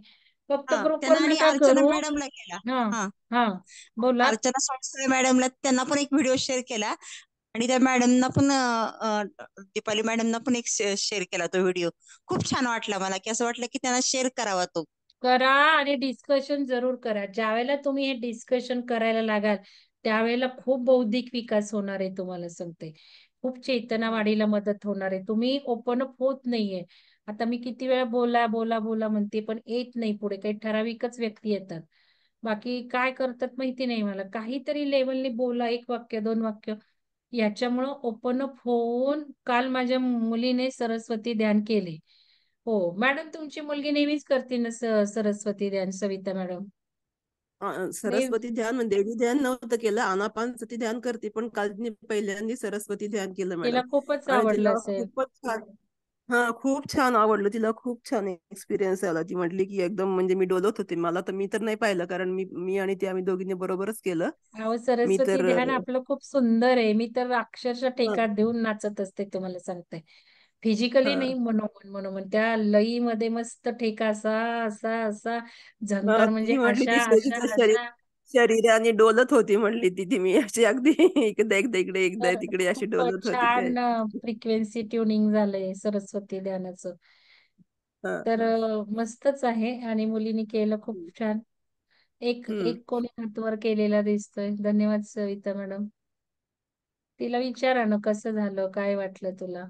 फक्त हा ग्रुपवर त्यांना आणि नका अर्चना करू. मॅडमला केला. हां, हा. हां. बोला. अर्चना साळुंखे मॅडमला त्यांना पण एक व्हिडिओ शेअर केला. आणि त्या मॅडमना पण दीपाली मॅडमना पण एक शेअर केला तो व्हिडिओ. खूप छान वाटला मला, की असं वाटलं की त्यांना शेअर करावा तो. करा आणि डिस्कशन जरूर करा. ज्यावेळेला तुम्ही हे डिस्कशन करायला लागाल, त्यावेळेला खूप बौद्धिक विकास होणार आहे तुम्हाला सांगते. खूप चेतना हा. वाढीला मदत होणार आहे. तुम्ही ओपन अप होत नाहीये. आता मी किती वेळा बोला, बोला, बोला म्हणते, पण येत नाही पुढे. काही ठराविकच व्यक्ती येतात. बाकी काय करतात माहिती नाही मला. काहीतरी लेव्हलने बोला, 1 वाक्य, 2 वाक्य. याच्यामुळं ओपन अप होऊन काल माझ्या मुलीने सरस्वती ध्यान केले. हो, मॅडम तुमची मुलगी नेहमीच करते ना सरस्वती ध्यान, सविता मॅडम? नाही, सरस्वती ध्यान म्हणजे देवी ध्यान नव्हतं केलं, आनापानसती ध्यान करते, पण काल तिने पहिल्यांदा सरस्वती ध्यान केलं मॅडम. तिला खूपच आणि आवडलं तिला असेल. खूपच छान, हा खूप छान आवडलं तिला. खूप छान एक्सपिरियन्स आला. ती म्हटली की एकदम म्हणजे मी डोलत होते. मला तर, मी तर नाही पाहिलं, कारण मी मी आणि ती आम्ही दोघींनी बरोबरच केलं. अहो, मी सरस्वती तर ध्यान आपलं खूप सुंदर आहे. मी तर अक्षरशः हा ठेका देऊन नाचत असते तुम्हाला सांगते. फिजिकली नाही, हा मनोमन मनोमन त्या लईमध्ये मस्त ठेका असा असा असा हा, झंकार म्हणजे ती म्हटली की अशा अशा तिचं शरीर अशा. शरीराने डोलत होती म्हणली ती मी अशी अगदी एकदा एकदा इकडे एकदा तर तिकडे अशी खूप डोलत होती काय. छान फ्रिक्वेन्सी ट्युनिंग झालंय सरस्वती ध्यानाचं. हा तर हा. मस्तच आहे आणि मुलीने केलं खूप हम्म छान. एक हम्म. एक कोणी हातवर केलेला दिसतोय. धन्यवाद सविता मॅडम. तिला विचारा ना कसं झालं, काय वाटलं तुला?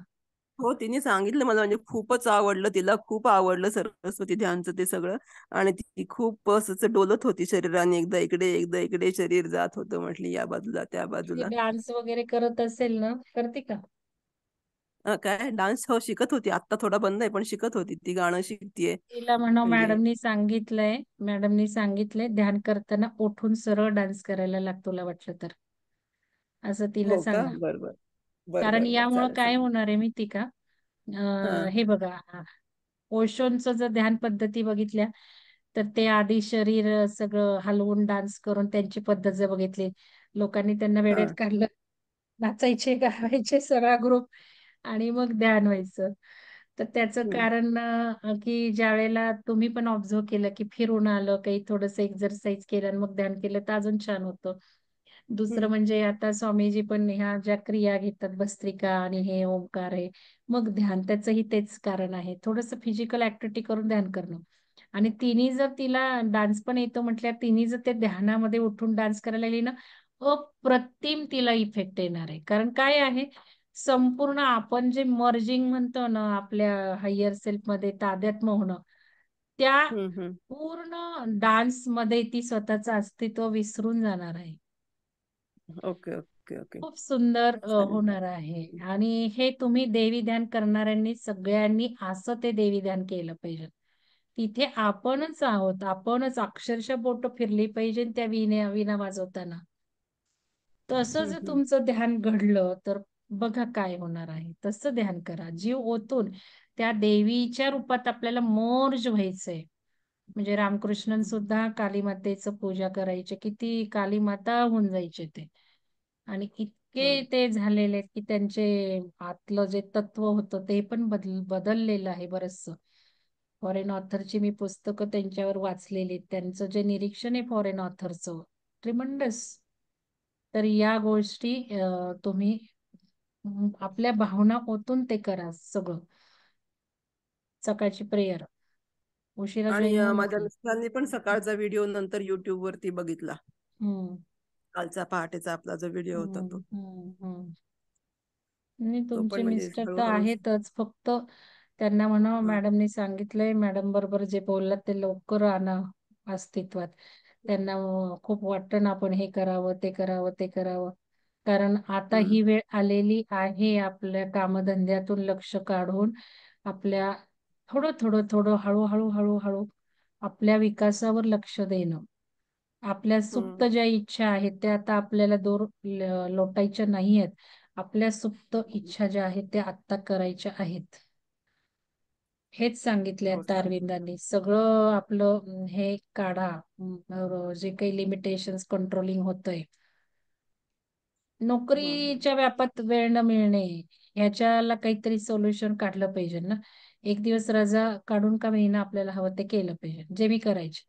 हो तिने सांगितलं मला म्हणजे खूपच आवडलं तिला खूप आवडलं सरस्वती ध्यानचं ते सगळं. आणि ती खूप असं डोलत होती शरीराने एकदा इकडे एकदा इकडे शरीर जात होतं म्हटली या बाजूला त्या ती बाजूला. डान्स वगैरे करत असेल ना, करते का? काय डान्स हो शिकत होती आता थोडा बंद आहे पण शिकत होती ती गाणं शिकतीये. तिला म्हणा म्हणजे मॅडमनी सांगितलंय ध्यान करताना उठून सरळ डान्स करायला लाग तुला वाटलं तर, असं तिला हो का सांगा. बर बर बर कारण बर बर यामुळं चालेल काय चालेल. होणार आहे माहिती का? हा हे बघा, ओशोंचं जर ध्यान पद्धती बघितल्या तर ते आधी शरीर सगळं हलवून डान्स करून त्यांची पद्धत जर बघितली, लोकांनी त्यांना वेड्यात हा. काढलं. नाचायचे गावायचे सगळा ग्रुप आणि मग ध्यान व्हायचं. तर त्याचं हम्म कारण की ज्या वेळेला तुम्ही पण ऑब्झर्व केलं की फिरून आलं, काही थोडंसं एक्सरसाइज केलं आणि मग ध्यान केलं तर अजून छान होतं. दुसरं हम्म म्हणजे आता स्वामीजी पण ह्या ज्या क्रिया घेतात, भस्त्रिका आणि हे ओंकार आहे, मग ध्यान त्याचंही तेच कारण आहे. थोडंसं फिजिकल ऍक्टिव्हिटी करून ध्यान करणं. आणि तिने जर तिला डान्स पण येतो म्हटल्या, तिने जर ते ध्यानामध्ये उठून डान्स करायला लागली ना, अप्रतिम तिला इफेक्ट येणार आहे. कारण काय आहे, संपूर्ण आपण जे मर्जिंग म्हणतो ना आपल्या हायर सेल्फ मध्ये तादात्म्य होणं, त्या हम्म. पूर्ण डान्स मध्ये ती स्वतःचं अस्तित्व विसरून जाणार आहे. Okay okay okay. खूप सुंदर चालेल होणार आहे. आणि हे तुम्ही देवी ध्यान करणाऱ्यांनी सगळ्यांनी असं ते देवी ध्यान केलं पाहिजे. तिथे आपणच आहोत, आपणच अक्षरशः बोट फिरली पाहिजे त्या विणा वाजवताना. तसं जर हम्म. तुमचं ध्यान घडलं तर बघा काय होणार आहे. तसं ध्यान करा, जीव ओतून त्या देवीच्या रूपात आपल्याला मोर्ज व्हायचंय. म्हणजे रामकृष्णन सुद्धा काली मातेचं पूजा करायचे, किती काली माता होऊन जायचे ते. आणि इतके हम्म ते झालेले आहेत की त्यांचे आतलं जे तत्व होतं ते पण बदललेलं आहे बरचसं. फॉरेन ऑथरची मी पुस्तकं त्यांच्यावर वाचलेली, त्यांचं जे निरीक्षण आहे फॉरेन ऑथरचं, ट्रिमंडस. तर या गोष्टी तुम्ही आपल्या भावना ओतून ते करा सगळं. सकाळची प्रेयर उशिरा आणि जॉईन होऊ माझ्या नका. मिस्टरांनी पण सकाळचा व्हिडिओ नंतर युट्यूब वरती बघितला. हम्म कालचा पहाटेचा आपला जो व्हिडिओ होता हम्म तो. हम्म हम्म. नाही तो तुमचे पण म्हणजे मिस्टर तर हळूहळू. आहेतच, फक्त त्यांना म्हणा हा. मॅडमनी सांगितलंय, मॅडम बरोबर जे बोललात ते लवकर आणा अस्तित्वात. त्यांना खूप वाटतं ना आपण हे करावं ते करावं ते करावं. कारण आता हम्म ही वेळ आलेली आहे आपल्या कामधंद्यातून लक्ष काढून आपल्या थोडं थोडं थोडं हळूहळू हळूहळू आपल्या विकासावर लक्ष देणं. आपल्या सुप्त हम्म. ज्या इच्छा आहेत त्या आता आपल्याला दूर लोटायच्या नाही आहेत. आपल्या सुप्त इच्छा ज्या आहेत त्या आत्ता करायच्या आहेत. हेच सांगितले हो आता चालेल. अरविंदांनी. सगळं आपलं हे काढा, जे काही लिमिटेशन्स कंट्रोलिंग होतंय. हम्म. नोकरीच्या व्यापात वेळ न मिळणे, ह्याच्याला काहीतरी सोल्युशन काढलं पाहिजे ना. एक दिवस रजा काढून का महिना आपल्याला हवं ते केलं पाहिजे, जे मी करायचे.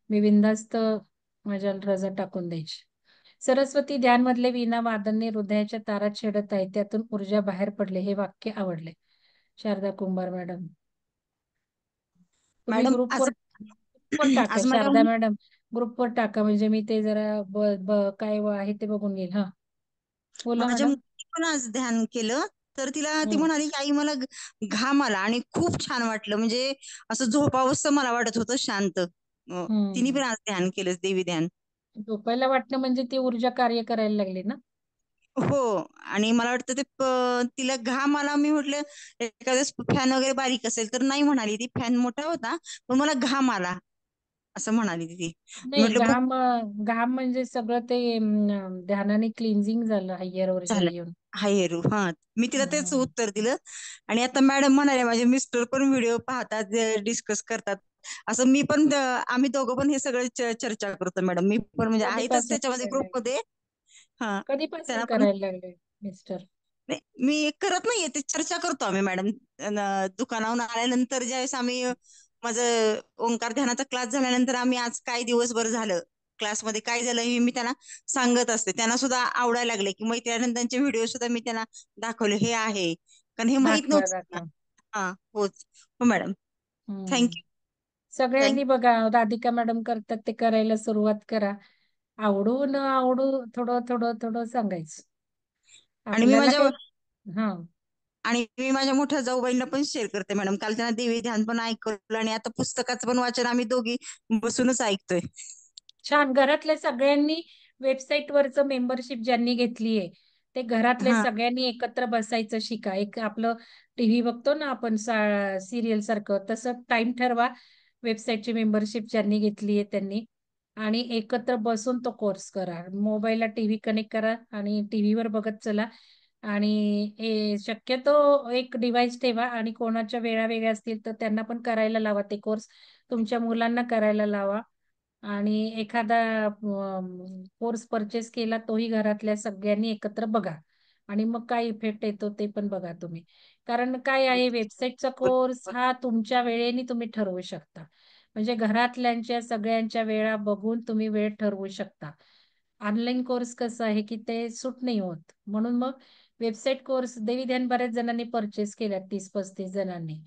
मी बिनधास्त माझ्या रजा टाकून द्यायची. सरस्वती ध्यान मधले वीणा वादनने हृदयाच्या तारा छेडत आहे, त्यातून ऊर्जा बाहेर पडले, हे वाक्य आवडले. शारदा कुंभार मॅडम, तुम्ही मॅडम ग्रुपवर आज ग्रुपवर टाका आज मला शारदा मॅडम. ग्रुपवर टाका म्हणजे मी ते जरा काय आहे ते बघून घेईल. हा बोला माझ्या मॅडम. मुलीने पण आज ध्यान केलं. तर तिला ती हम्म म्हणाली की आई मला घाम आला आणि खूप छान वाटलं, म्हणजे असं झोपावंसं मला वाटत होतं शांत. तिने हम्म. पण आज ध्यान केलं, देवी ध्यान. झोपायला वाटणं म्हणजे ती ऊर्जा कार्य करायला लागली ना. हो. आणि मला वाटतं ते तिला घाम आला, मी म्हटलं एखाद्या फॅन वगैरे बारीक असेल तर नाही, म्हणाली ती फॅन मोठा होता पण मला घाम आला असं म्हणाली ती. मी नाही, म्हटलं बघ घाम घाम म्हणजे सगळं ते ध्यानाने क्लिन्झिंग झालं हायर ऊर्जा झालं. येऊन. हाय रू हा. मी तिला तेच हम्म. उत्तर दिलं. आणि आता मॅडम म्हणाले, माझे मिस्टर पण व्हिडिओ पाहतात, डिस्कस करतात. असं मी पण आम्ही दोघं पण हे सगळं चर्चा करतो मॅडम. मी पण म्हणजे आहेतच कधीपासून त्याच्यामध्ये करायला लागले? ग्रुपमध्ये. हा. कधीपासून त्यांना पण करायला लागले मिस्टर? नाही, मी करत नाहीये ते, चर्चा करतो आम्ही मॅडम. दुकानाहून आल्यानंतर ज्यावेळेस आम्ही माझं ओंकार ध्यानाचा क्लास झाल्यानंतर आम्ही आज काय दिवसभर झालं क्लासमध्ये काय झालं हे मी त्यांना सांगत असते. त्यांना सुद्धा आवडायला लागले की मैत्रिणींचे व्हिडिओ सुद्धा मी त्यांना दाखवले, हे आहे, कारण हे माहित दाखवा नव्हतं ना. दाखवा. हा, होच. हो मॅडम, हम्म. थँक्यू. सगळ्यांनी थँक्यू. बघा, राधिका मॅडम करतात ते करायला सुरुवात करा. आवडू न आवडू थोडं थोडं थोडं सांगायचं आणि मी आपल्याला माझ्या काही. हा, आणि मी माझ्या मोठ्या जाऊबाईंना पण शेअर करते मॅडम. काल त्यांना देवी ध्यान पण ऐकवलं आणि आता पुस्तकाचं पण वाचन आम्ही दोघी बसूनच ऐकतोय. छान. घरातल्या सगळ्यांनी वेबसाईट वरचं मेंबरशिप ज्यांनी घेतलीये ते घरातले हा. सगळ्यांनी एकत्र बसायचं शिका. एक आपलं टीव्ही बघतो ना आपण सिरियल सारखं, तसं टाइम ठरवा. वेबसाईटची मेंबरशिप ज्यांनी घेतलीये त्यांनी, आणि एकत्र बसून तो कोर्स करा. मोबाईलला टीव्ही कनेक्ट करा आणि टीव्हीवर बघत चला. आणि शक्यतो एक डिव्हाइस ठेवा आणि कोणाच्या वेळा वेगळ्या असतील तर त्यांना पण करायला लावा ते कोर्स. तुमच्या मुलांना करायला लावा. आणि एखादा कोर्स परचेस केला तोही घरातल्या सगळ्यांनी एकत्र बघा. आणि मग काय इफेक्ट येतो ते पण बघा तुम्ही. कारण काय आहे, वेबसाईटचा कोर्स हा तुमच्या वेळेने तुम्ही ठरवू शकता. म्हणजे घरातल्यांच्या सगळ्यांच्या वेळा बघून तुम्ही वेळ ठरवू शकता. ऑनलाईन कोर्स कसं आहे की ते सूट नाही होत. म्हणून मग वेबसाईट कोर्स देवी ध्यान बऱ्याच जणांनी परचेस केल्या, 30-35 जणांनी.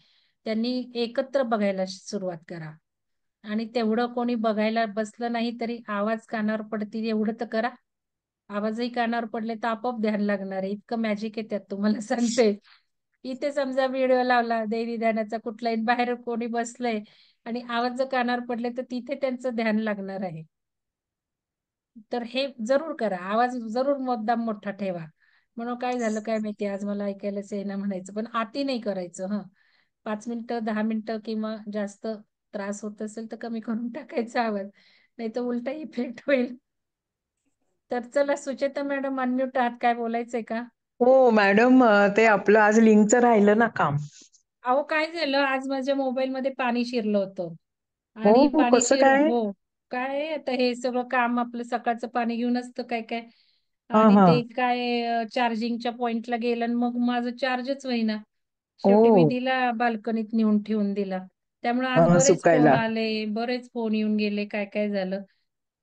त्यांनी एकत्र बघायला सुरुवात करा. आणि तेवढं कोणी बघायला बसलं नाही तरी आवाज कानावर पडतील एवढं तर करा. आवाजही कानावर पडले तर आपोआप ध्यान लागणार आहे. इतकं मॅजिक आहे त्यात, तुम्हाला सांगते. इथे समजा व्हिडिओ लावला देवी ध्यानाचा कुठलाही, बाहेर कोणी बसलंय आणि आवाज जर कानावर पडले तर तिथे त्यांचं ध्यान लागणार आहे. तर हे जरूर करा. आवाज जरूर मुद्दाम मोठा ठेवा. म्हणून काय झालं काय माहिती, आज मला ऐकायलाच येईना म्हणायचं, पण आती नाही करायचं. 5 मिनिटं, 10 मिनिटं किंवा जास्त त्रास होत असेल तर कमी करून टाकायचा आवाज, नाही तर उलटा इफेक्ट होईल. तर चला सुचेता मॅडम, अनम्यूट आहात, काय बोलायचंय का? हो मॅडम, ते आपलं आज लिंकचं राहिलं ना काम. अहो काय झालं, आज माझ्या मोबाईल मध्ये पाणी शिरलं होतं. हो आणि हो, पाणी कसं काय? हो, काय आता हे सगळं काम आपलं सकाळचं पाणी घेऊन असतं काय काय. हा आणि हा. ते काय चार्जिंगच्या पॉइंटला गेलं आणि मग माझं चार्जच होईना. ओ. शेवटी मी दिला बाल्कनीत नेऊन ठेवून दिला. त्यामुळे आज बरेच फोन सुकायला. आले, बरेच फोन येऊन गेले, काय काय झालं.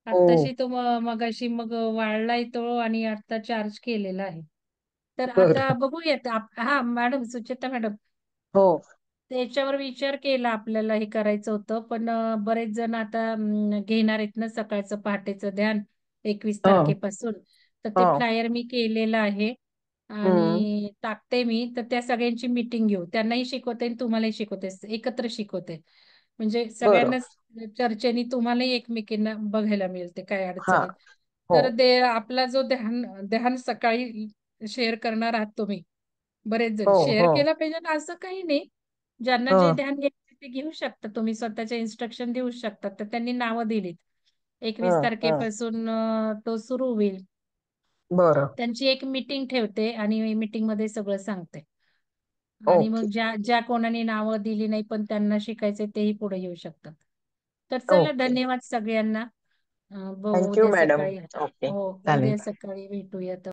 हो. आत्ताशी तो मगाशी मग वाळलाय तो आणि आता चार्ज केलेला आहे. तर आता बर. बघूयात. हा मॅडम, सुचेता मॅडम, हो. त्याच्यावर विचार केला आपल्याला हे करायचं होतं, पण बरेच जण आता घेणार आहेत ना सकाळचं पहाटेचं ध्यान 21 हा तारखेपासून. तर ते हा. फ्लायर मी केलेलं आहे हम्म. आणि टाकते मी. तर त्या सगळ्यांची मीटिंग घेऊ, त्यांनाही शिकवते आणि तुम्हालाही शिकवते, एकत्र शिकवते. म्हणजे बरं. सगळ्यांनाच चर्चेने तुम्हालाही एकमेकींना बघायला मिळते काय हा. अडचणीत. हो. तर आपला जो ध्यान ध्यान सकाळी शेअर करणार आहात तुम्ही, बरेच जण हो शेअर हो. केला पाहिजे ना असं काही नाही. ज्यांना जे हा. ध्यान घ्यायचे ते घेऊ शकता तुम्ही, स्वतःचे इन्स्ट्रक्शन देऊ शकता. तर त्यांनी नावं दिलीत. हा 21 हा. तारखेपासून तो सुरू होईल. बरं. त्यांची एक मीटिंग ठेवते आणि मीटिंग मध्ये सगळं सांगते. आणि ओके. मग ज्या ज्या कोणाने नावं दिली नाही पण त्यांना शिकायचे तेही पुढे येऊ शकतात. तर चला, ओके. धन्यवाद सगळ्यांना. बघू थँक्यू उद्या मॅडम. सकाळी. ओके. हो, चालेल. उद्या सकाळी भेटूयात.